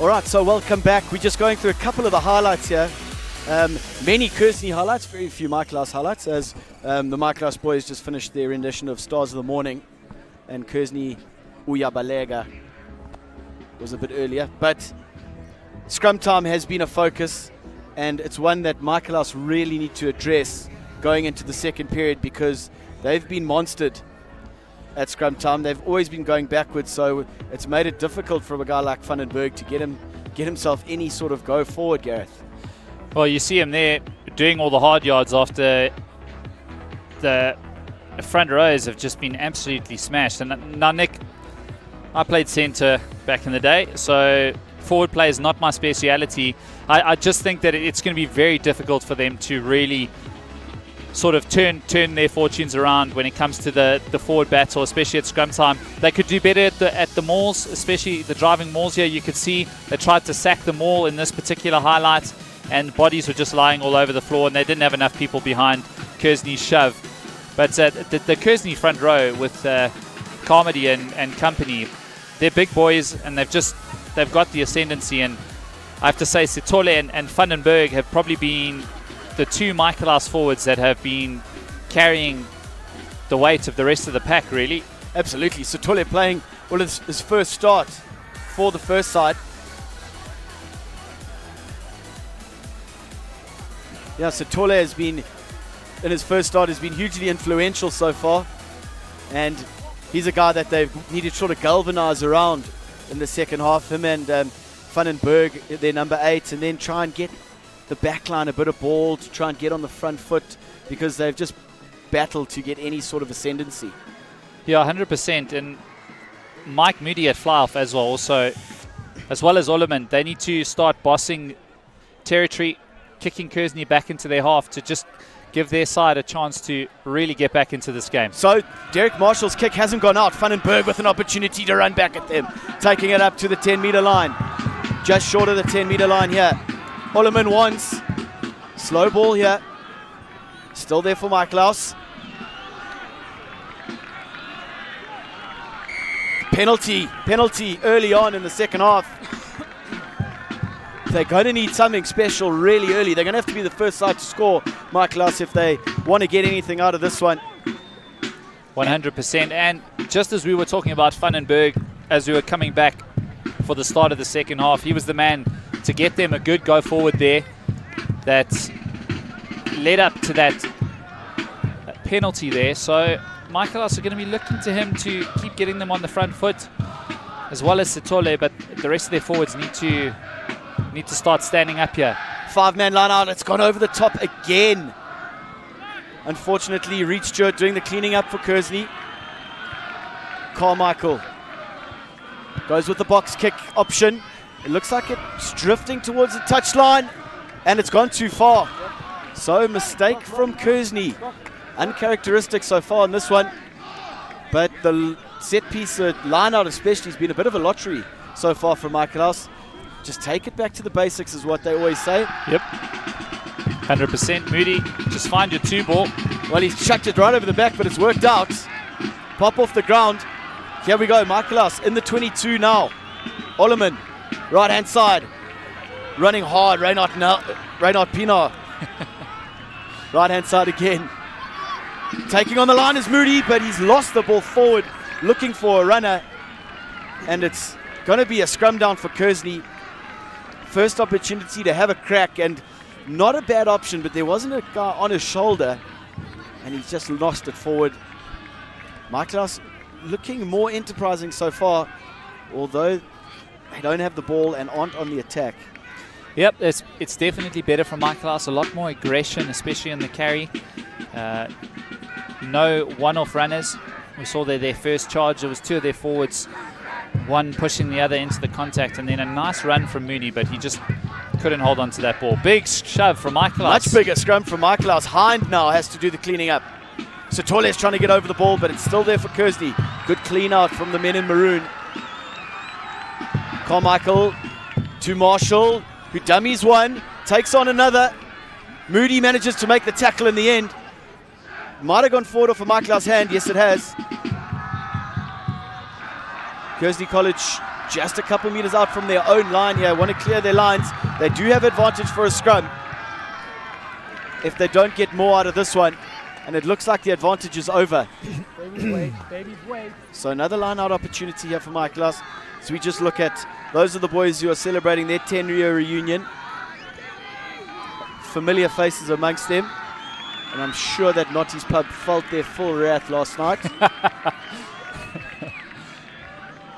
All right, so welcome back. We're just going through a couple of the highlights here. Many Kearsney highlights, very few Michaelhouse highlights, as the Michaelhouse boys just finished their rendition of Stars of the Morning, and Kearsney Uyabalega was a bit earlier. But scrum time has been a focus, and it's one that Michaelhouse really need to address going into the second period, because they've been monstered at scrum time. They've always been going backwards, so it's made it difficult for a guy like Van den Berg to get himself any sort of go forward, Gareth. Well, you see him there doing all the hard yards after the front rows have just been absolutely smashed. And now, Nick, I played centre back in the day, so forward play is not my speciality. I just think that it's going to be very difficult for them to really sort of turn their fortunes around when it comes to the forward battle, especially at scrum time. They could do better at the mauls, especially the driving mauls here. You could see they tried to sack the maul in this particular highlight, and bodies were just lying all over the floor, and they didn't have enough people behind Kearsney's shove. But the Kearsney front row with Carmody and company, they're big boys, and they've got the ascendancy. And I have to say, Sithole and Van den Berg have probably been the two Michaelhouse forwards that have been carrying the weight of the rest of the pack, really. Absolutely. Sithole playing his first start for the first side. Yeah, Sithole has been, in his first start, has been hugely influential so far. And he's a guy that they've needed to sort of galvanize around in the second half. Him and Van den Berg, their number 8, and then try and get the back line a bit of ball to try and get on the front foot, because they've just battled to get any sort of ascendancy. Yeah, 100%. And Mike Moody at fly-off as well, also, as well as Ollerman, they need to start bossing territory, kicking Kearsney back into their half to just give their side a chance to really get back into this game. So Derek Marshall's kick hasn't gone out. Van den Berg with an opportunity to run back at them, taking it up to the 10-meter line, just short of the 10-meter line here. Ollerman wants slow ball here, still there for Michaelhouse. Penalty early on in the second half. They're going to need something special really early. They're going to have to be the first side to score, Michaelhouse, if they want to get anything out of this one. 100%. And just as we were talking about Van den Berg, as we were coming back for the start of the second half, he was the man to get them a good go forward there that led up to that penalty there. So Michaelhouse are going to be looking to him to keep getting them on the front foot, as well as Sithole, but the rest of their forwards need to start standing up here. 5-man line out, it's gone over the top again. Unfortunately, Reed Stewart doing the cleaning up for Kearsney. Carmichael goes with the box kick option. It looks like it's drifting towards the touchline, and it's gone too far. So mistake from Kearsney. Uncharacteristic so far in this one. But the set piece line out especially has been a bit of a lottery so far from Michaelhouse. Just take it back to the basics is what they always say. Yep. 100%. Moody, just find your 2 ball. Well, he's chucked it right over the back, but it's worked out. Pop off the ground. Here we go, Michaelhouse in the 22 now. Ollerman, right-hand side. Running hard, Reynard Pienaar. Right-hand side again. Taking on the line is Moody, but he's lost the ball forward, looking for a runner. And it's going to be a scrum down for Kearsney. First opportunity to have a crack, and not a bad option, but there wasn't a guy on his shoulder, and he's just lost it forward. Michaelhouse looking more enterprising so far, although they don't have the ball and aren't on the attack. Yep, it's definitely better from Michaelhouse. A lot more aggression, especially in the carry. No one-off runners. We saw their first charge. There was 2 of their forwards, one pushing the other into the contact, and then a nice run from Mooney, but he just couldn't hold on to that ball. Big shove from Michaelhouse. Much bigger scrum from Michaelhouse. Hind now has to do the cleaning up. Sithole is trying to get over the ball, but it's still there for Kearsney. Good clean out from the men in maroon. Carmichael to Marshall, who dummies one, takes on another. Moody manages to make the tackle in the end. Might have gone forward off of Michaelhouse's hand. Yes, it has. Kearsney College just a couple meters out from their own line here. Want to clear their lines. They do have advantage for a scrum if they don't get more out of this one. And it looks like the advantage is over. Babies wait. So another line-out opportunity here for Michaelhouse. So we just look at, those are the boys who are celebrating their 10-year reunion. Familiar faces amongst them. And I'm sure that Notty's Pub felt their full wrath last night.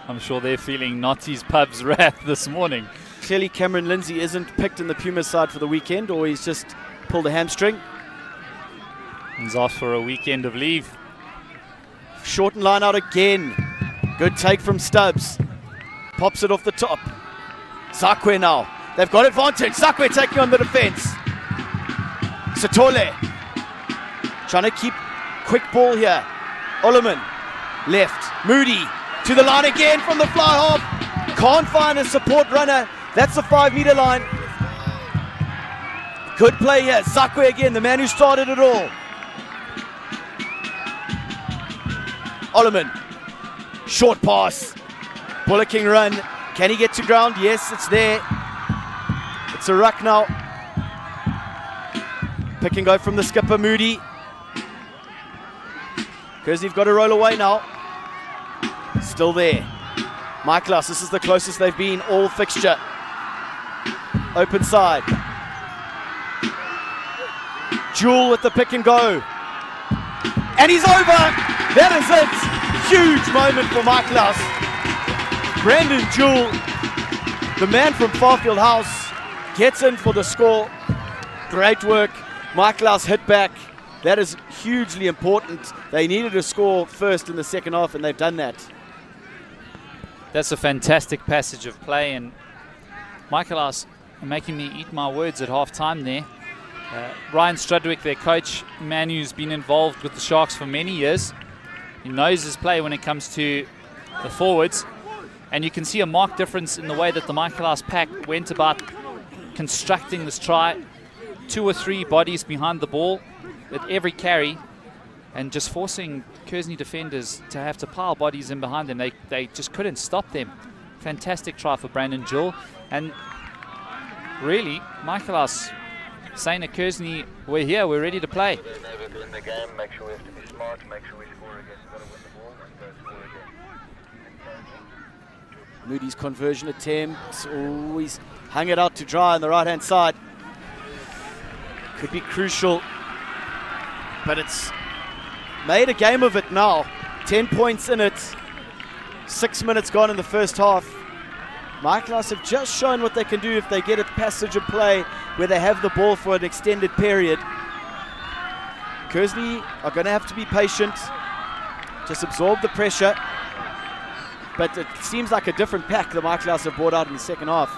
I'm sure they're feeling Notty's Pub's wrath this morning. Clearly Cameron Lindsay isn't picked in the Pumas side for the weekend, or he's just pulled a hamstring. He's off for a weekend of leave. Shorten line out again. Good take from Stubbs. Pops it off the top. Zakwe now. They've got advantage. Zakwe taking on the defense. Satole. Trying to keep quick ball here. Oleman. Left. Moody. To the line again from the fly half. Can't find a support runner. That's the 5-meter line. Good play here. Zakwe again, the man who started it all. Oleman. Short pass. Bullocking run. Can he get to ground? Yes, it's there. It's a ruck now. Pick and go from the skipper, Moody. Kearsney have got to roll away now. Still there. Michaelhouse, this is the closest they've been all fixture. Open side. Jewel with the pick and go. And he's over. That is it. Huge moment for Michaelhouse. Brandon Jewel, the man from Farfield House, gets in for the score. Great work. Michaelhouse hit back. That is hugely important. They needed a score first in the second half, and they've done that. That's a fantastic passage of play, and Michaelhouse making me eat my words at half-time there. Ryan Strudwick, their coach, man who's been involved with the Sharks for many years. He knows his play when it comes to the forwards, and you can see a marked difference in the way that the Michaelhouse pack went about constructing this try. 2 or 3 bodies behind the ball at every carry, and just forcing Kearsney defenders to have to pile bodies in behind them. They just couldn't stop them. Fantastic try for Brandon Jewell, and really Michaelhouse saying to Kearsney, we're here, we're ready to play. In the game, make sure we have to be smart, make sure we score again. We've got to win the ball and go score again. Moody's conversion attempt, always hung it out to dry on the right-hand side. Could be crucial, but it's made a game of it now. 10 points in it, 6 minutes gone in the first half. Michaelhouse have just shown what they can do if they get a passage of play where they have the ball for an extended period. Kearsney are going to have to be patient, just absorb the pressure. But it seems like a different pack that Michaelhouse have brought out in the second half.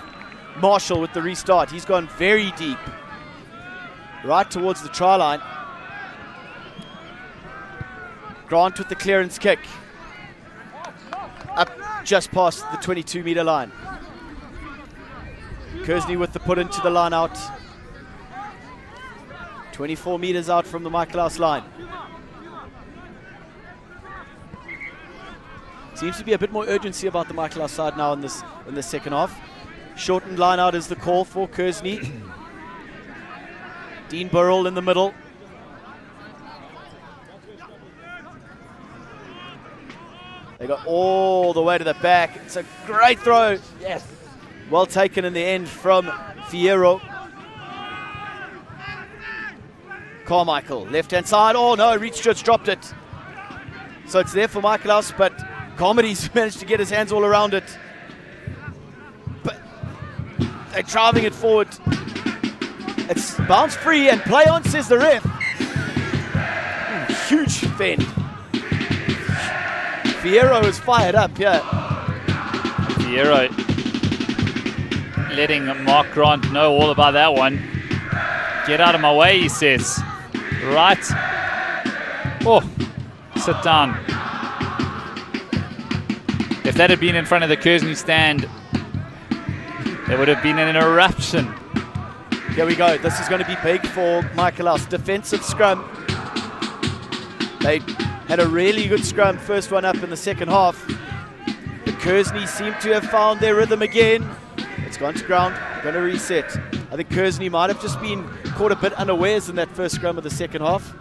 Marshall with the restart. He's gone very deep, right towards the try line. Grant with the clearance kick. Up just past the 22-meter line. Kearsney with the put into the line out. 24 meters out from the Michaelhouse line. Seems to be a bit more urgency about the Michaelhouse side now in this second half. Shortened line out is the call for Kearsney. Dean Burrell in the middle. They got all the way to the back. It's a great throw. Yes. Well taken in the end from Fierro. Carmichael, left-hand side. Oh no, Reach just dropped it. So it's there for Michaelhouse, but Comedy's managed to get his hands all around it. But they're driving it forward. It's bounce free and play on, says the ref. Huge fend. Fierro is fired up here. Fierro letting Mark Grant know all about that one. Get out of my way, he says. Right. Oh, sit down. If that had been in front of the Kearsney stand, there would have been an eruption. Here we go. This is going to be big for Michaelhouse. Defensive scrum. They had a really good scrum, first one up in the second half. But Kearsney seem to have found their rhythm again. It's gone to ground, going to reset. I think Kearsney might have just been caught a bit unawares in that first scrum of the second half.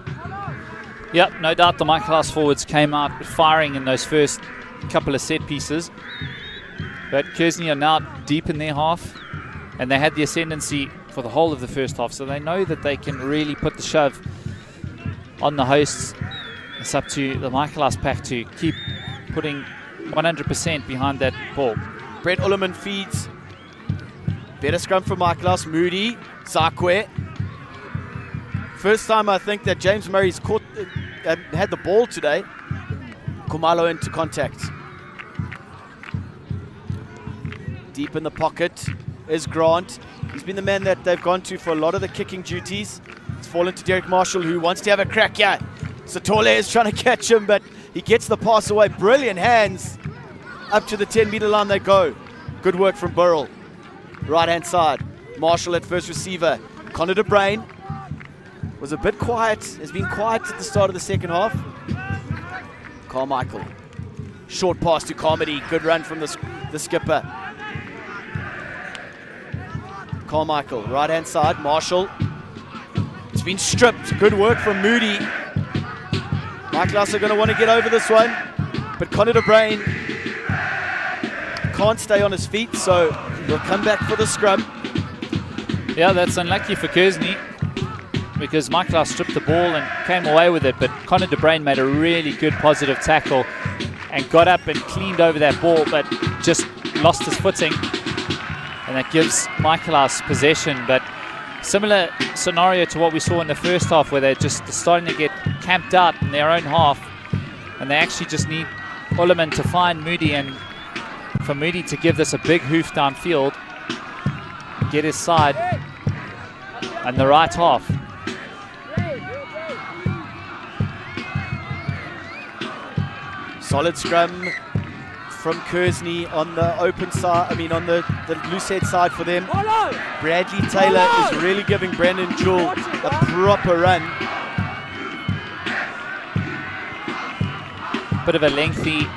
Yep, no doubt the Michaelhouse forwards came out firing in those first couple of set pieces. But Kearsney are now deep in their half, and they had the ascendancy for the whole of the first half, so they know that they can really put the shove on the hosts. It's up to the Michaelhouse pack to keep putting 100% behind that ball. Brett Ullerman feeds. Better scrum from Michaelhouse. Moody, Zakwe. First time I think that James Murray's caught, had the ball today. Kumalo into contact. Deep in the pocket is Grant. He's been the man that they've gone to for a lot of the kicking duties. It's fallen to Derek Marshall, who wants to have a crack here. Satole is trying to catch him, but he gets the pass away. Brilliant hands. Up to the 10-meter line they go. Good work from Burrell. Right-hand side. Marshall at first receiver. Connor de Bruin was a bit quiet. Has been quiet at the start of the second half. Carmichael. Short pass to Carmody. Good run from the skipper. Carmichael, right-hand side. Marshall. It's been stripped. Good work from Moody. Michaelhouse are going to want to get over this one. But Connor de Bruin can't stay on his feet, so he'll come back for the scrum. Yeah, that's unlucky for Kearsney, because Michaelhouse stripped the ball and came away with it, but Connor de Bruin made a really good positive tackle and got up and cleaned over that ball, but just lost his footing. And that gives Michaelhouse possession, but similar scenario to what we saw in the first half, where they're just starting to get camped out in their own half, and they actually just need Ullerman to find Moody, and for Moody to give this a big hoof downfield, get his side and the right half. Solid scrum from Kearsney on the open side, on the loose head side for them. Bradley Taylor is really giving Brandon Jewell a proper run. Bit of a lengthy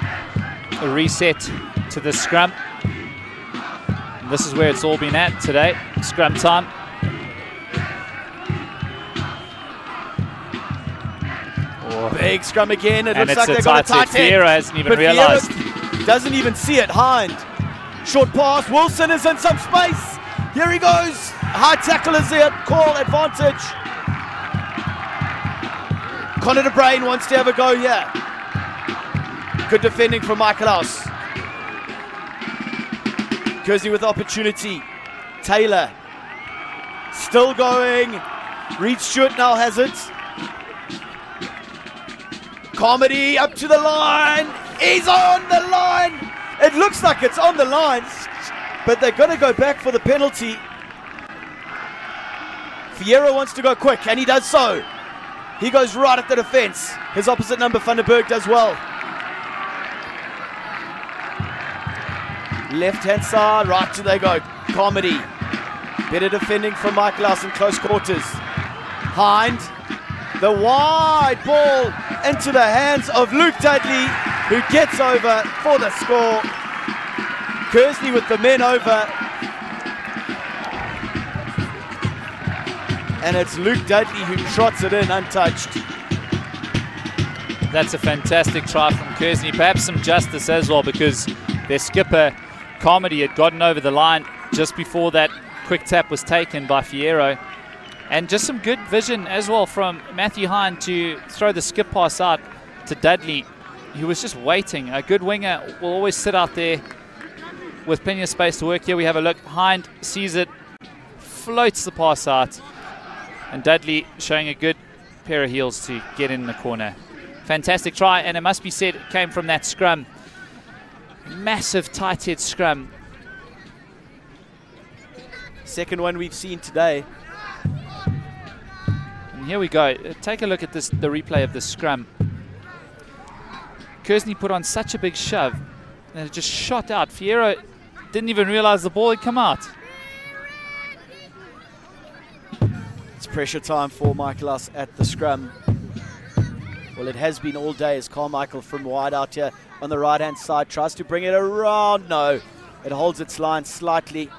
reset to the scrum. And this is where it's all been at today, scrum time. Big scrum again. It looks it's like a they got a tight tight head. head. Fiero hasn't even realised. Doesn't even see it. Hind. Short pass. Wilson is in some space. Here he goes. High tackle is there. Call advantage. Connor de Bruin wants to have a go here. Good defending from Michaelhouse. Kearsney with opportunity. Taylor. Still going. Reed Stewart now has it. Comedy up to the line. He's on the line. It looks like it's on the line, but they're going to go back for the penalty. Fiero wants to go quick, and he does so. He goes right at the defense. His opposite number, Van der Berg, does well. Left-hand side, right to they go. Comedy. Better defending from Michaelhouse in close quarters. Hind. The wide ball into the hands of Luke Dudley, who gets over for the score. Kearsney with the men over. And it's Luke Dudley who trots it in untouched. That's a fantastic try from Kearsney. Perhaps some justice as well, because their skipper, Carmody, had gotten over the line just before that quick tap was taken by Fiero. And just some good vision as well from Matthew Hind to throw the skip pass out to Dudley, who was just waiting. A good winger will always sit out there with plenty of space to work. Here we have a look. Hind sees it, floats the pass out, and Dudley showing a good pair of heels to get in the corner. Fantastic try, and it must be said it came from that scrum. Massive tight head scrum. Second one we've seen today. And here we go. Take a look at this, the replay of the scrum. Kearsney put on such a big shove, and it just shot out. Fiero didn't even realize the ball had come out. It's pressure time for Michaelhouse at the scrum. Well, it has been all day as Carmichael from wide out here on the right-hand side. Tries to bring it around. No, it holds its line slightly.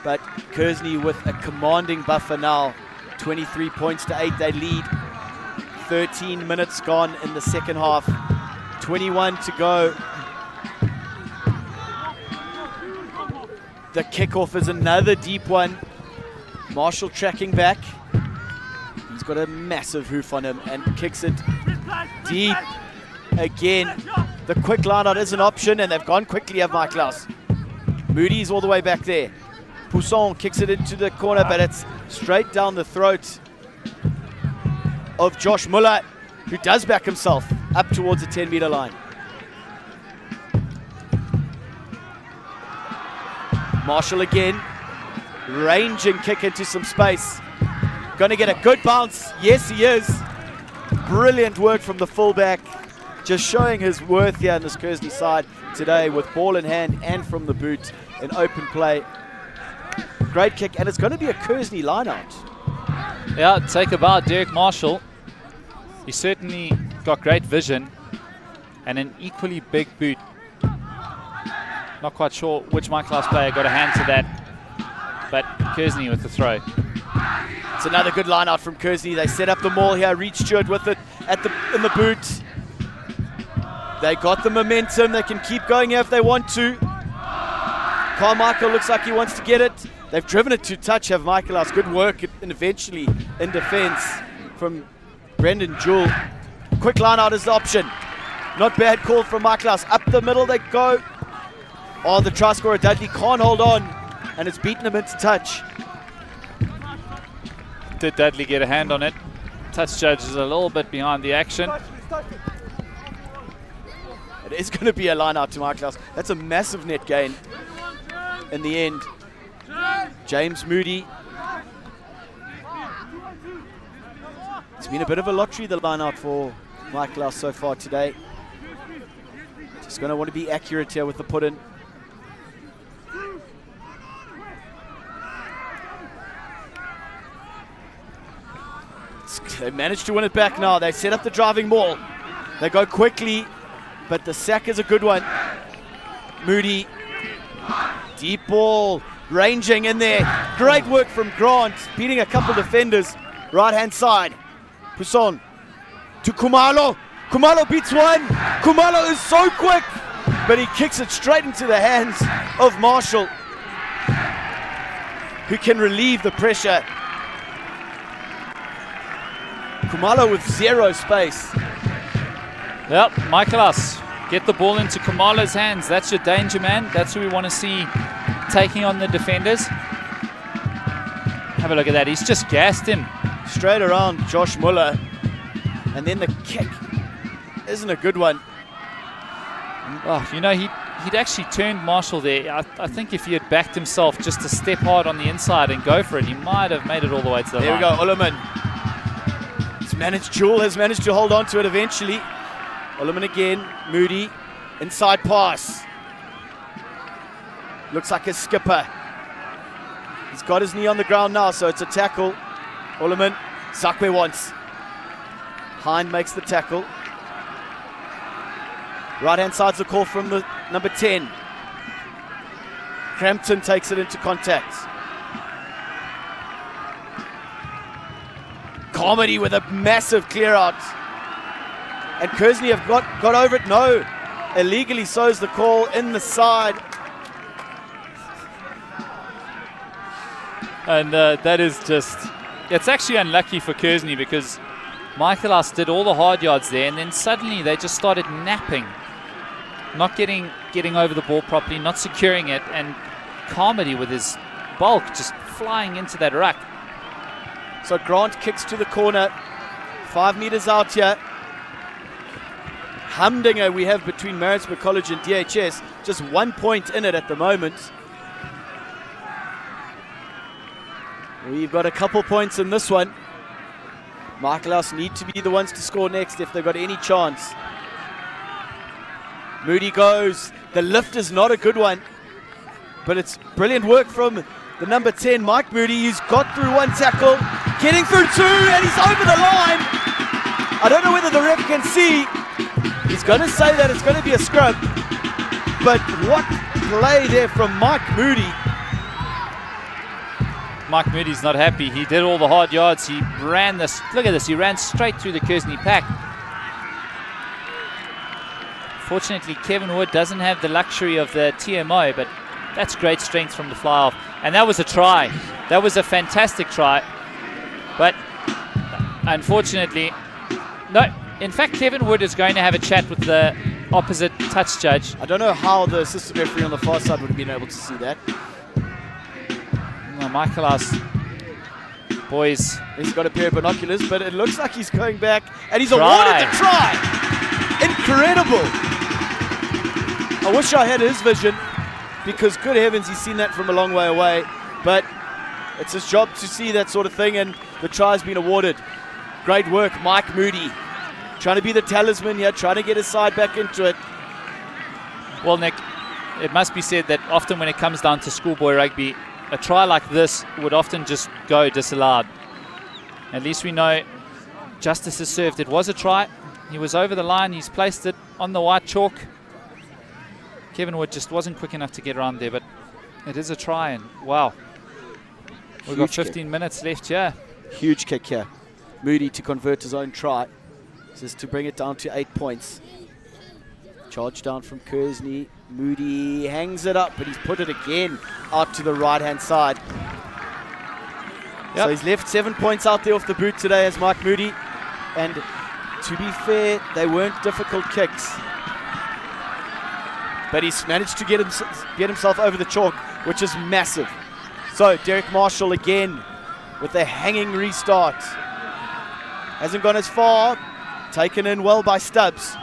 But Kearsney with a commanding buffer now. 23 points to 8, they lead. 13 minutes gone in the second half. 21 to go. The kickoff is another deep one. Marshall tracking back. He's got a massive hoof on him and kicks it deep. Again, the quick line out is an option, and they've gone quickly of Michaelhouse. Moody's all the way back there. Poussin kicks it into the corner, but it's straight down the throat of Josh Muller, who does back himself up towards the 10-meter line. Marshall again, ranging kick into some space. Going to get a good bounce. Yes, he is. Brilliant work from the fullback. Just showing his worth here on this Kearsney side today with ball in hand and from the boot in open play. Great kick, and it's going to be a Kearsney line-out. Yeah, take a bow, Derek Marshall. He certainly got great vision and an equally big boot. Not quite sure which Michaelhouse player got a hand to that, but Kearsney with the throw. It's another good line-out from Kearsney. They set up the maul here. Reach Stewart with it in the boot. They got the momentum. They can keep going here if they want to. Carmichael looks like he wants to get it. They've driven it to touch, have Michaelhouse. Good work and eventually in defense from Brendan Jewell. Quick line out is the option. Not bad call from Michaelhouse. Up the middle they go. Oh, the try scorer Dudley can't hold on, and it's beaten him into touch. Did Dudley get a hand on it? Touch judge is a little bit behind the action. It is going to be a line out to Michaelhouse. That's a massive net gain in the end. James Moody. It's been a bit of a lottery, the line out for Michaelhouse so far today. Just going to want to be accurate here with the put in. They managed to win it back now. They set up the driving ball. They go quickly, but the sack is a good one. Moody. Deep ball. Ranging in there. Great work from Grant. Beating a couple defenders. Right-hand side. Poussin to Kumalo. Kumalo beats one. Kumalo is so quick, but he kicks it straight into the hands of Marshall, who can relieve the pressure. Kumalo with zero space. Yep, Michaelhouse, get the ball into Kumalo's hands. That's your danger man. That's who we want to see taking on the defenders. Have a look at that. He's just gassed him. Straight around Josh Muller. And then the kick isn't a good one. Oh, you know, he'd actually turned Marshall there. I think if he had backed himself just to step hard on the inside and go for it, he might have made it all the way to the line. There we go, Ullerman. Jewell has managed to hold on to it eventually. Ullerman again, Moody, inside pass. Looks like a skipper. He's got his knee on the ground now, so it's a tackle. Ullerman, Zakwe wants. Hind makes the tackle. Right-hand side's the call from the number 10. Crampton takes it into contact. Comedy with a massive clear out. And Kearsney have got over it. No. Illegally so's the call in the side. And that is just... It's actually unlucky for Kearsney because Michaelhouse did all the hard yards there, and then suddenly they just started napping. Not getting over the ball properly, not securing it, and Comedy with his bulk just flying into that ruck. So Grant kicks to the corner, 5 meters out here. Humdinger we have between Maritzburg College and DHS, just 1 point in it at the moment. We've got a couple points in this one. Michaelhouse need to be the ones to score next if they've got any chance. Moody goes. The lift is not a good one, but it's brilliant work from the number 10, Mike Moody. He's got through one tackle, getting through two, and he's over the line. I don't know whether the ref can see, He's going to say that it's going to be a scrub. But what play there from Mike Moody. Mike Moody's not happy. He did all the hard yards. He ran this. Look at this. He ran straight through the Kearsney pack. Fortunately, Kevin Wood doesn't have the luxury of the TMO, but that's great strength from the fly-off. And that was a try. That was a fantastic try. But unfortunately, no. In fact, Kevin Wood is going to have a chat with the opposite touch judge. I don't know how the assistant referee on the far side would have been able to see that. Well, Michaelhouse, boys. He's got a pair of binoculars, but it looks like he's going back, and he's awarded the try. Incredible. I wish I had his vision, because good heavens, he's seen that from a long way away. But it's his job to see that sort of thing, and the try's been awarded. Great work, Mike Moody. Trying to be the talisman here, trying to get his side back into it. Well, Nick, it must be said that often when it comes down to schoolboy rugby, a try like this would often just go disallowed. At least we know justice is served. It was a try. He was over the line. He's placed it on the white chalk. Kevin Wood just wasn't quick enough to get around there, but it is a try, and wow. We've got 15 minutes left here. Huge kick here. Moody to convert his own try. Just to bring it down to 8 points. Charge down from Kearsney. Moody hangs it up, but he's put it again out to the right-hand side. Yep. So he's left 7 points out there off the boot today as Mike Moody. And to be fair, they weren't difficult kicks. But he's managed to get himself over the chalk, which is massive. So Derek Marshall again with a hanging restart. Hasn't gone as far. Taken in well by Stubbs.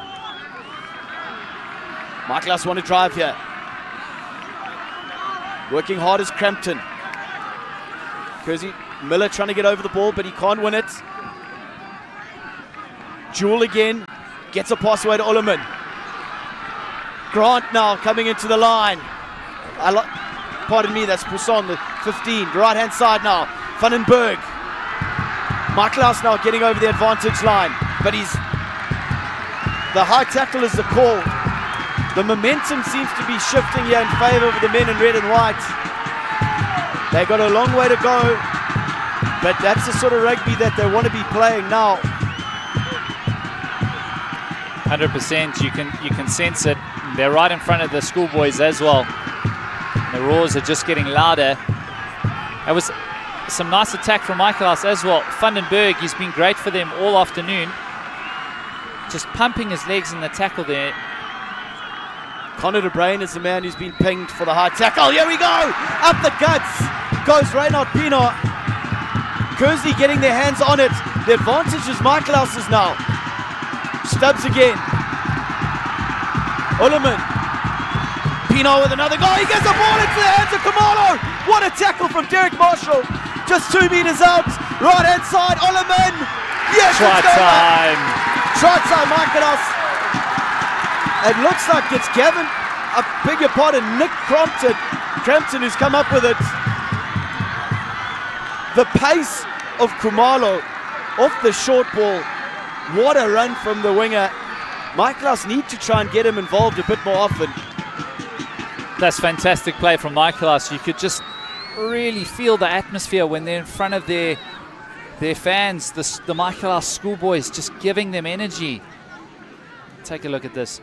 Michaelhouse want to drive here. Working hard is Crampton. Kearsney, Miller trying to get over the ball, but he can't win it. Jewel again. Gets a pass away to Ullerman. Grant now coming into the line. Pardon me, that's Pousson, the 15. The right-hand side now. Vandenberg. Michaelhouse now getting over the advantage line. But the high tackle is the call. The momentum seems to be shifting here in favor of the men in red and white. They've got a long way to go, but that's the sort of rugby that they want to be playing now. 100%, you can sense it. They're right in front of the schoolboys as well. The roars are just getting louder. That was some nice attack from Michaelhouse as well. Vandenberg, he's been great for them all afternoon. Just pumping his legs in the tackle there. Connor de Bruin is the man who's been pinged for the high tackle. Here we go! Up the guts goes Reynard Pienaar. Kearsney getting their hands on it. The advantage is Michaelhouse's now. Stubbs again. Ullerman. Pienaar with another goal. He gets the ball into the hands of Khumalo. What a tackle from Derek Marshall. Just 2 meters out. Right hand side. Ullerman. Yes, try time. Try time, Michaelhouse. It looks like it's Gavin, I beg your pardon, Nick Crampton who's come up with it. The pace of Khumalo off the short ball. What a run from the winger. Michaelhouse need to try and get him involved a bit more often. That's fantastic play from Michaelhouse. You could just really feel the atmosphere when they're in front of their fans, the Michaelhouse schoolboys, just giving them energy. Take a look at this.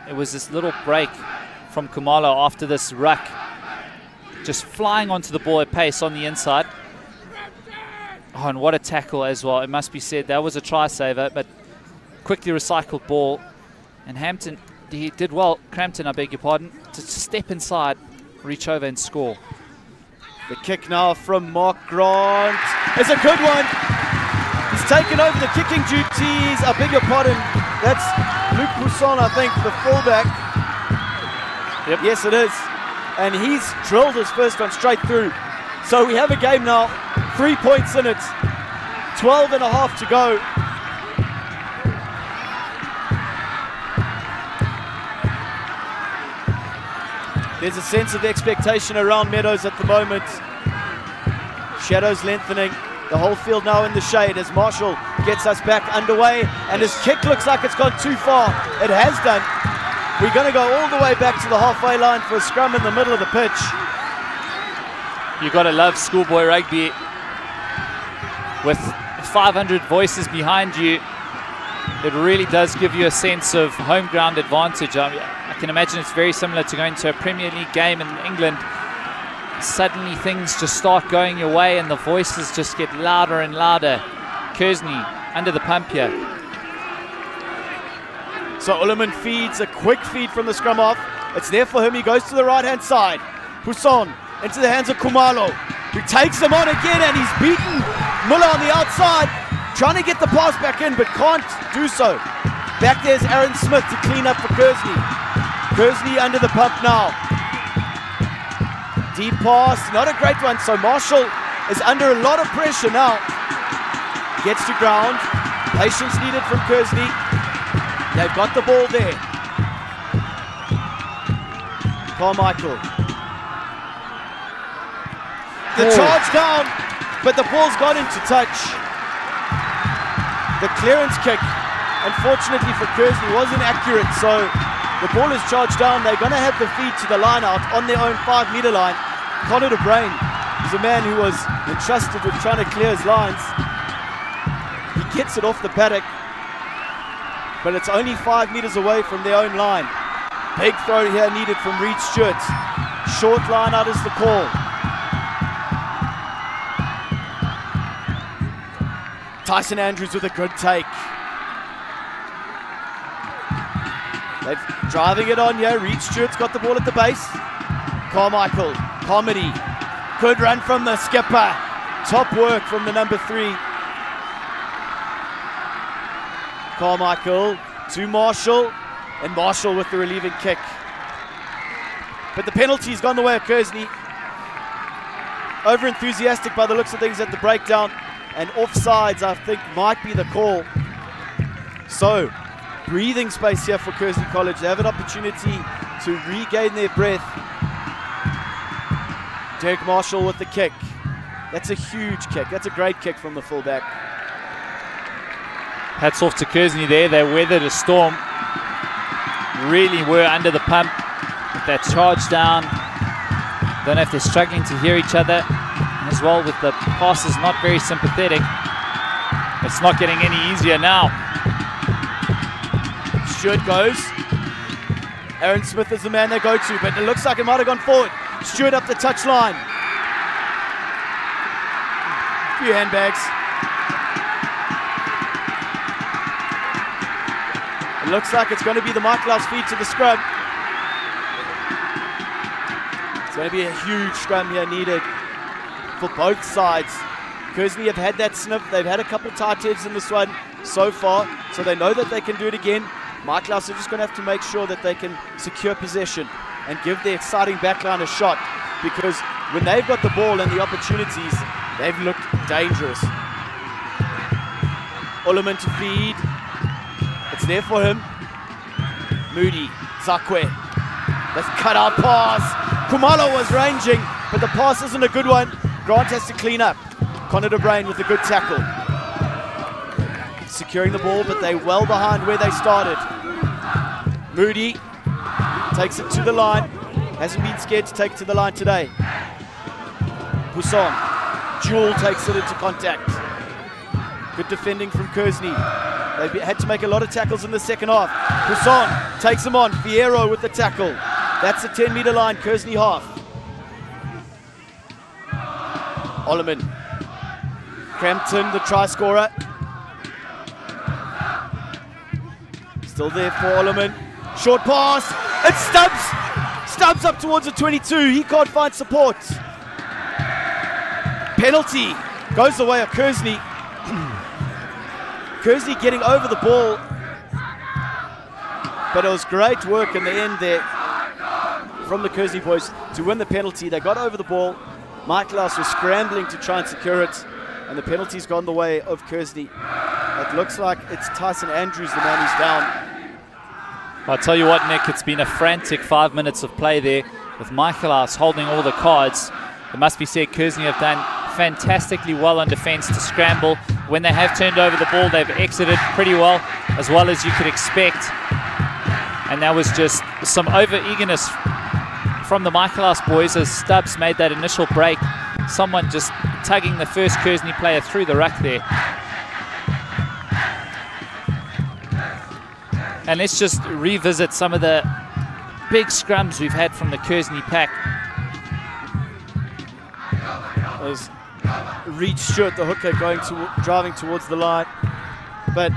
It was this little break from Khumalo after this ruck. Just flying onto the ball at pace on the inside. Oh, and what a tackle as well. It must be said, that was a try saver, but quickly recycled ball. And Hampton, he did well, Crampton, I beg your pardon, to step inside, reach over and score. The kick now from Mark Grant. It's a good one. He's taken over the kicking duties. I beg your pardon. That's Luke Pousson, I think, the fullback. Yep. Yes, it is. And he's drilled his first one straight through. So we have a game now. 3 points in it. 12 and a half to go. There's a sense of expectation around Meadows at the moment. Shadows lengthening. The whole field now in the shade as Marshall gets us back underway, and his kick looks like it's gone too far. It has done. We're going to go all the way back to the halfway line for a scrum in the middle of the pitch. You've got to love schoolboy rugby. With 500 voices behind you, it really does give you a sense of home ground advantage. I can imagine it's very similar to going to a Premier League game in England. Suddenly things just start going your way and the voices just get louder and louder. Kearsney under the pump here. So Ullerman feeds a quick feed from the scrum half. It's there for him. He goes to the right-hand side. Pousson into the hands of Kumalo, who takes him on again, and he's beaten Muller on the outside, trying to get the pass back in, but can't do so. Back there's Aaron Smith to clean up for Kearsney. Kearsney under the pump now. Deep pass, not a great one, so Marshall is under a lot of pressure now. Gets to ground, patience needed from Kearsney. They've got the ball there. Carmichael. The charge down, but the ball's gone into touch. The clearance kick, unfortunately for Kearsney, wasn't accurate, so the ball is charged down. They're going to have the feed to the line out on their own 5-meter line. Connor de Bruin is a man who was entrusted with trying to clear his lines. He gets it off the paddock, but it's only 5 meters away from their own line. Big throw here needed from Reed Stewart. Short line out is the call. Tyson Andrews with a good take. They're driving it on here. Reed Stewart's got the ball at the base. Carmichael, Comedy. Good run from the skipper. Top work from the number 3. Carmichael to Marshall, and Marshall with the relieving kick. But the penalty's gone the way of Kearsney. Over enthusiastic by the looks of things at the breakdown, and offsides I think might be the call. So breathing space here for Kearsney College. They have an opportunity to regain their breath. Derek Marshall with the kick. That's a huge kick. That's a great kick from the fullback. Hats off to Kearsney there. They weathered a storm. Really were under the pump with that charge down. Don't know if they're struggling to hear each other as well, with the passes not very sympathetic. It's not getting any easier now. Stewart goes. Aaron Smith is the man they go to, but it looks like it might have gone forward. Stewart up the touch line. A few handbags. It looks like it's going to be the Michaelhouse feed to the scrum. It's going to be a huge scrum here needed for both sides. Kearsney have had that sniff. They've had a couple tight heads in this one so far, so they know that they can do it again. Michaelhouse are just going to have to make sure that they can secure possession and give their exciting backline a shot, because when they've got the ball and the opportunities, they've looked dangerous. Ullerman to feed. It's there for him. Moody, Zakwe. That's cut out pass. Kumalo was ranging, but the pass isn't a good one. Grant has to clean up. Connor de Bruin with a good tackle. Securing the ball, but they're well behind where they started. Moody takes it to the line. Hasn't been scared to take it to the line today. Pousson. Jewel takes it into contact. Good defending from Kearsney. They had to make a lot of tackles in the second half. Pousson takes him on. Fierro with the tackle. That's the 10-meter line, Kearsney half. Ollerman. Crampton, the try scorer. Still there for Ollerman. Short pass. It's Stubbs. Stubbs up towards the 22. He can't find support. Penalty goes the way of Kearsney. Kearsney getting over the ball, but it was great work in the end there from the Kearsney boys to win the penalty. They got over the ball. Michaelhouse was scrambling to try and secure it, and the penalty's gone the way of Kearsney. It looks like it's Tyson Andrews, the man who's down. I'll tell you what, Nick, it's been a frantic 5 minutes of play there with Michaelhouse holding all the cards. It must be said, Kearsney have done fantastically well on defense to scramble. When they have turned over the ball, they've exited pretty well as you could expect. And that was just some over-eagerness from the Michaelhouse boys as Stubbs made that initial break. Someone just tugging the first Kearsney player through the ruck there. And let's just revisit some of the big scrums we've had from the Kearsney pack. There's Reed Stewart, the hooker, driving towards the line. But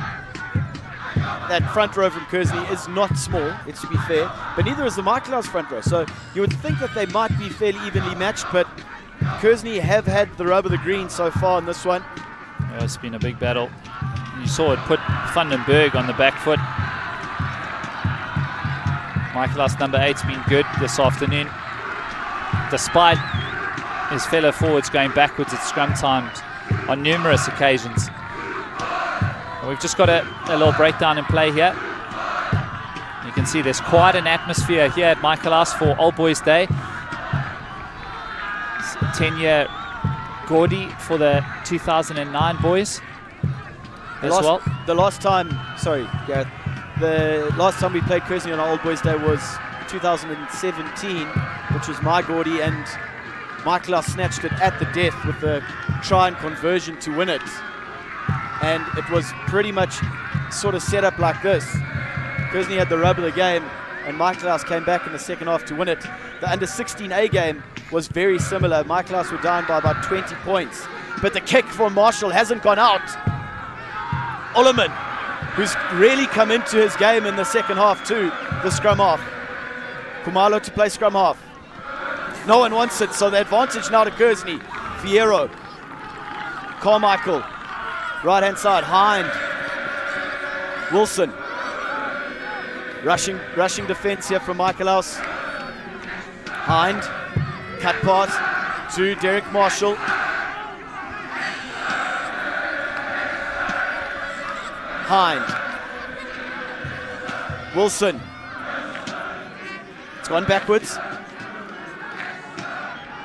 that front row from Kearsney is not small, it's to be fair. But neither is the Michaelhouse front row. So you would think that they might be fairly evenly matched, but Kearsney have had the rub of the green so far in this one. Yeah, it's been a big battle. You saw it put Vandenberg on the back foot. Michaelhouse number 8's been good this afternoon, despite his fellow forwards going backwards at scrum times on numerous occasions. And we've just got a little breakdown in play here. You can see there's quite an atmosphere here at Michaelhouse for Old Boys Day. 10-year Gordy for the 2009 boys The last time, sorry, Gareth, the last time we played Kearsney on our Old Boys Day was 2017, which was my Gordy, and Michaelhouse snatched it at the death with the try and conversion to win it. And it was pretty much sort of set up like this. Kearsney had the rub of the game, and Michaelhouse came back in the second half to win it. The under-16A game was very similar. Michaelhouse were down by about 20 points. But the kick for Marshall hasn't gone out. Ullerman, who's really come into his game in the second half too, the scrum half. Kumalo to play scrum half. No one wants it, so the advantage now to Kearsney. Fierro. Carmichael. Right-hand side, Hind. Wilson. Rushing defense here from Michaelhouse. Hind. Cut pass to Derek Marshall. Hind. Wilson. It's gone backwards.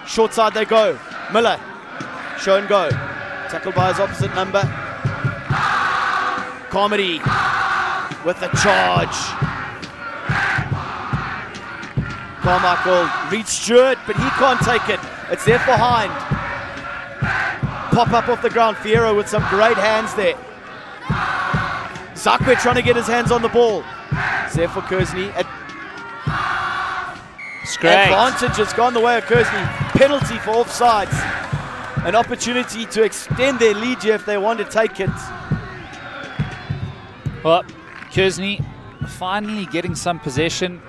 Short side they go. Miller. Show and go. Tackled by his opposite number. Comedy with the charge. Carmichael reads Stewart, but he can't take it. It's there for Hind. Pop up off the ground. Fierro with some great hands there. Zakwe trying to get his hands on the ball. It's there for Kearsney. Advantage has gone the way of Kearsney. Penalty for offsides. An opportunity to extend their lead here if they want to take it. Well, Kearsney finally getting some possession,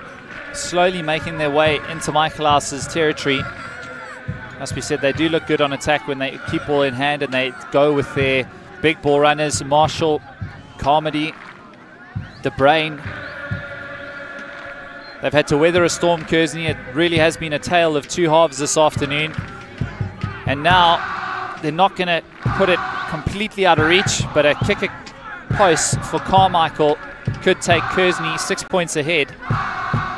slowly making their way into Michaelhouse's territory. Must be said, they do look good on attack when they keep ball in hand and they go with their big ball runners. Marshall, Carmody, De Brain. They've had to weather a storm, Kearsney. It really has been a tale of two halves this afternoon. And now they're not going to put it completely out of reach, but a kick post for Carmichael could take Kearsney 6 points ahead.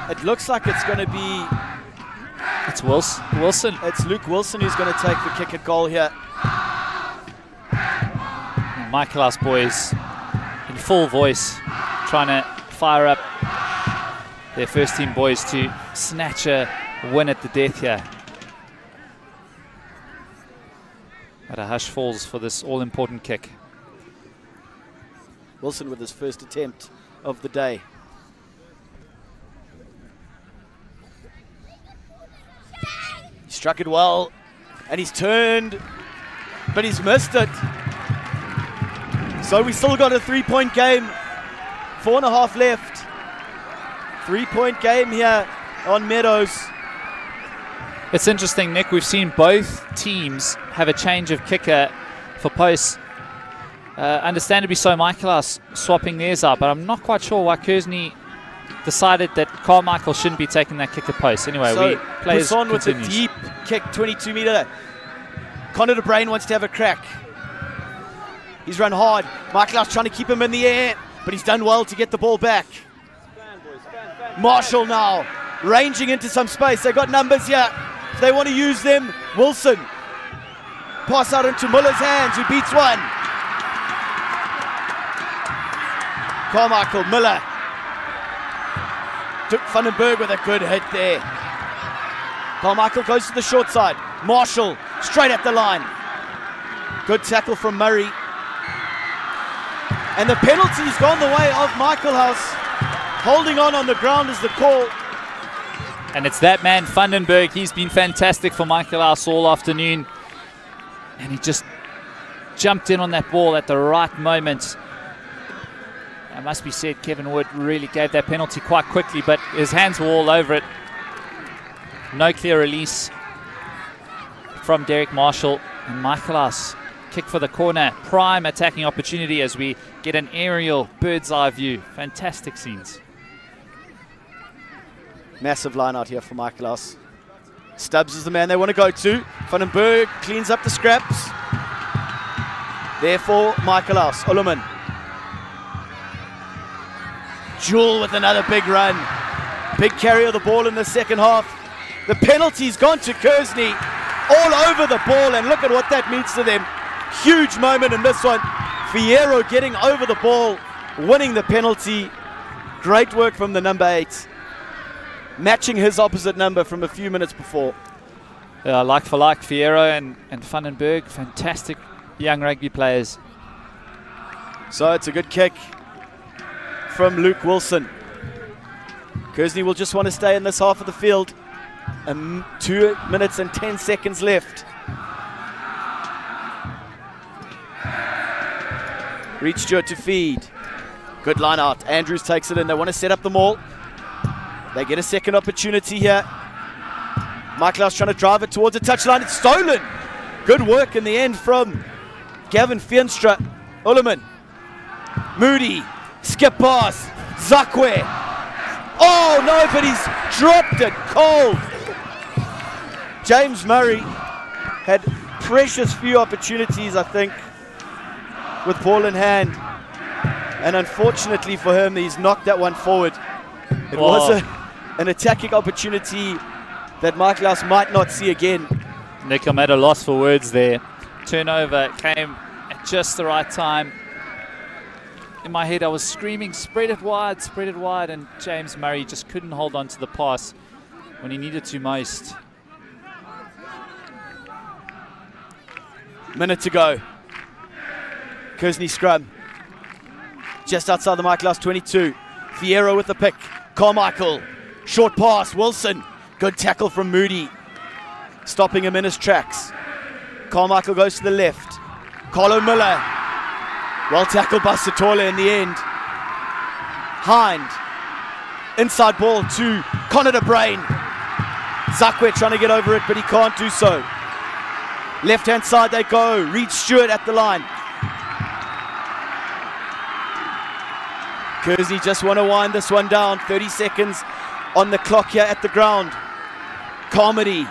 It looks like it's going to be... It's Wilson. It's Luke Wilson who's going to take the kick at goal here. Michaelhouse boys in full voice trying to fire up their first team boys to snatch a win at the death here. But a hush falls for this all-important kick. Wilson with his first attempt of the day. He struck it well, and he's turned, but he's missed it. So we still got a 3-point game, 4.5 left. 3-point game here on Meadows. It's interesting, Nick, we've seen both teams have a change of kicker for posts. Understandably so, Michaelhouse swapping theirs out, but I'm not quite sure why Kearsney decided that Carmichael shouldn't be taking that kicker post. Anyway, so we play on with a deep kick, 22-meter. Connor De Brain wants to have a crack. He's run hard. Michaelhouse trying to keep him in the air, but he's done well to get the ball back. Marshall now ranging into some space. They've got numbers here. If they want to use them, Wilson. Pass out into Muller's hands, who beats one. Carmichael, Miller. Took Vandenberg with a good hit there. Carmichael goes to the short side. Marshall, straight at the line. Good tackle from Murray. And the penalty's gone the way of Michaelhouse. Holding on the ground is the call. And it's that man, Vandenberg. He's been fantastic for Michaelhouse all afternoon. And he just jumped in on that ball at the right moment. It must be said, Kevin Wood really gave that penalty quite quickly, but his hands were all over it. No clear release from Derek Marshall. And Michaelhouse kick for the corner. Prime attacking opportunity as we get an aerial bird's eye view. Fantastic scenes. Massive line out here for Michaelhouse. Stubbs is the man they want to go to. Vandenberg cleans up the scraps. Therefore, Michaelhouse. Ullerman. Jewel with another big run. Big carry of the ball in the second half. The penalty's gone to Kearsney. All over the ball, and look at what that means to them. Huge moment in this one. Fierro getting over the ball, winning the penalty. Great work from the number 8. Matching his opposite number from a few minutes before. Like for like, Fierro and Vandenberg, fantastic young rugby players. So it's a good kick from Luke Wilson. Kearsney will just want to stay in this half of the field. 2 minutes and 10 seconds left. Reed Stewart to feed. Good line out. Andrews takes it in. They want to set up the maul. They get a second opportunity here. Michaelhouse trying to drive it towards the touchline. It's stolen. Good work in the end from Gavin Feenstra. Ullerman. Moody. Skip pass. Zakwe. Oh no, but he's dropped it cold. James Murray had precious few opportunities, I think, with ball in hand. And unfortunately for him, he's knocked that one forward. It was an attacking opportunity that Michaelhouse might not see again. Nick, I'm at a loss for words there. Turnover came at just the right time. In my head, I was screaming, spread it wide, and James Murray just couldn't hold on to the pass when he needed to most. Minute to go. Kearsney scrum. Just outside the Michaelhouse 22. Fierro with the pick. Carmichael. Short pass. Wilson. Good tackle from Moody. Stopping him in his tracks. Carmichael goes to the left. Carlo Miller. Well tackled by Satola in the end. Hind. Inside ball to Connor de Brain. Zakwe trying to get over it, but he can't do so. Left hand side they go. Reed Stewart at the line. Kearsney just want to wind this one down. 30 seconds on the clock here at the ground. Carmody.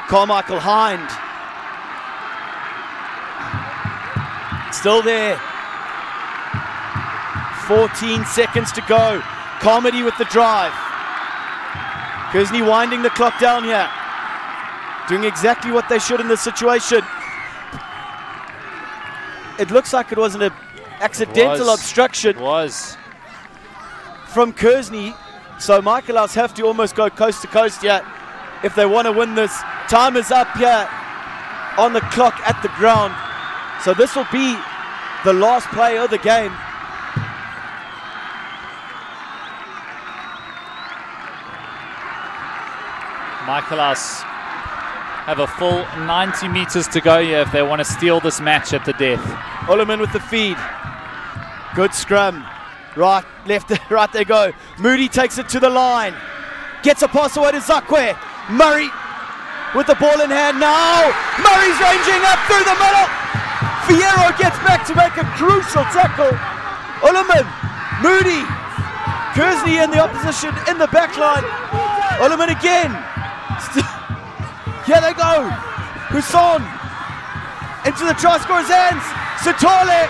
Carmichael Hind. Still there. 14 seconds to go. Carmody with the drive. Kearsney winding the clock down here. Doing exactly what they should in this situation. It looks like it was an accidental obstruction. It was. From Kearsney. So Michaelhouse have to almost go coast to coast here if they want to win this. Time is up here on the clock at the ground. So this will be the last play of the game. Michaelhouse have a full 90 meters to go here if they want to steal this match at the death. Ullerman with the feed. Good scrum. Right, left, right they go. Moody takes it to the line. Gets a pass away to Zakwe. Murray with the ball in hand now. Murray's ranging up through the middle. Fierro gets back to make a crucial tackle. Ullerman, Moody, Kearsney in the opposition in the back line. Ullerman again. Here they go. Husson into the try scorer's hands. Sitole.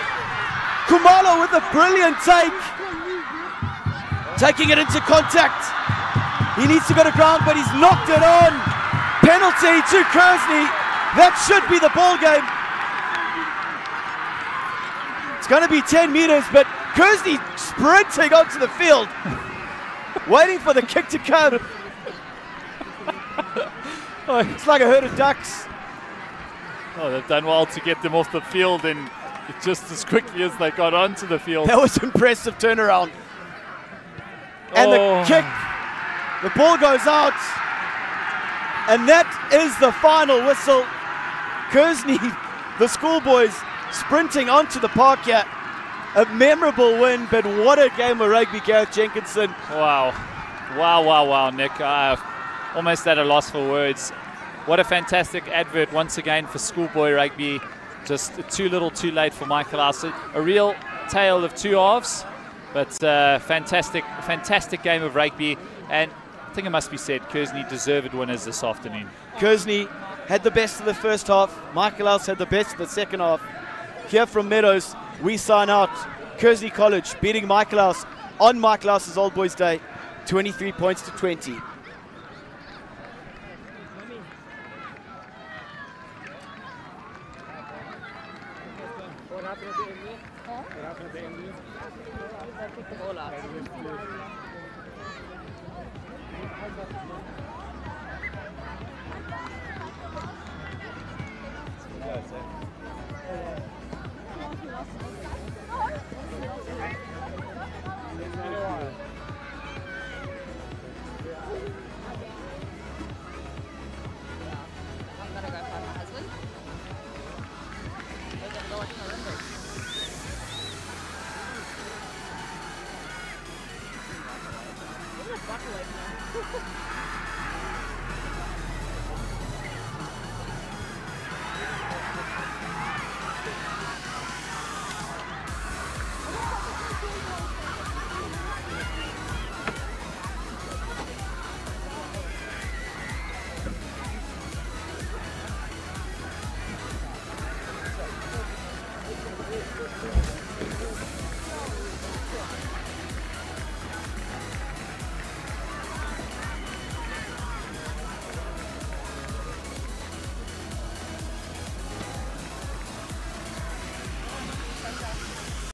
Kumalo with a brilliant take. Taking it into contact. He needs to go to ground, but he's knocked it on. to Kearsney. That should be the ball game. It's going to be 10 meters, but Kearsney sprinting onto the field, waiting for the kick to come. It's like a herd of ducks. Oh, they've done well to get them off the field and just as quickly as they got onto the field. That was impressive turnaround. And the kick, the ball goes out. And that is the final whistle. Kearsney, the schoolboys, sprinting onto the park here. A memorable win, but what a game of rugby, Gareth Jenkinson. Wow. Wow, wow, wow, Nick. Almost at a loss for words. What a fantastic advert once again for schoolboy rugby. Just too little too late for Michaelhouse. A real tale of two halves, but fantastic game of rugby. And I think it must be said, Kearsney deserved winners this afternoon. Kearsney had the best of the first half. Michaelhouse had the best of the second half. Here from Meadows, we sign out. Kearsney College beating Michaelhouse on Michaelhouse's Old Boys Day, 23 points to 20. Bottle opener.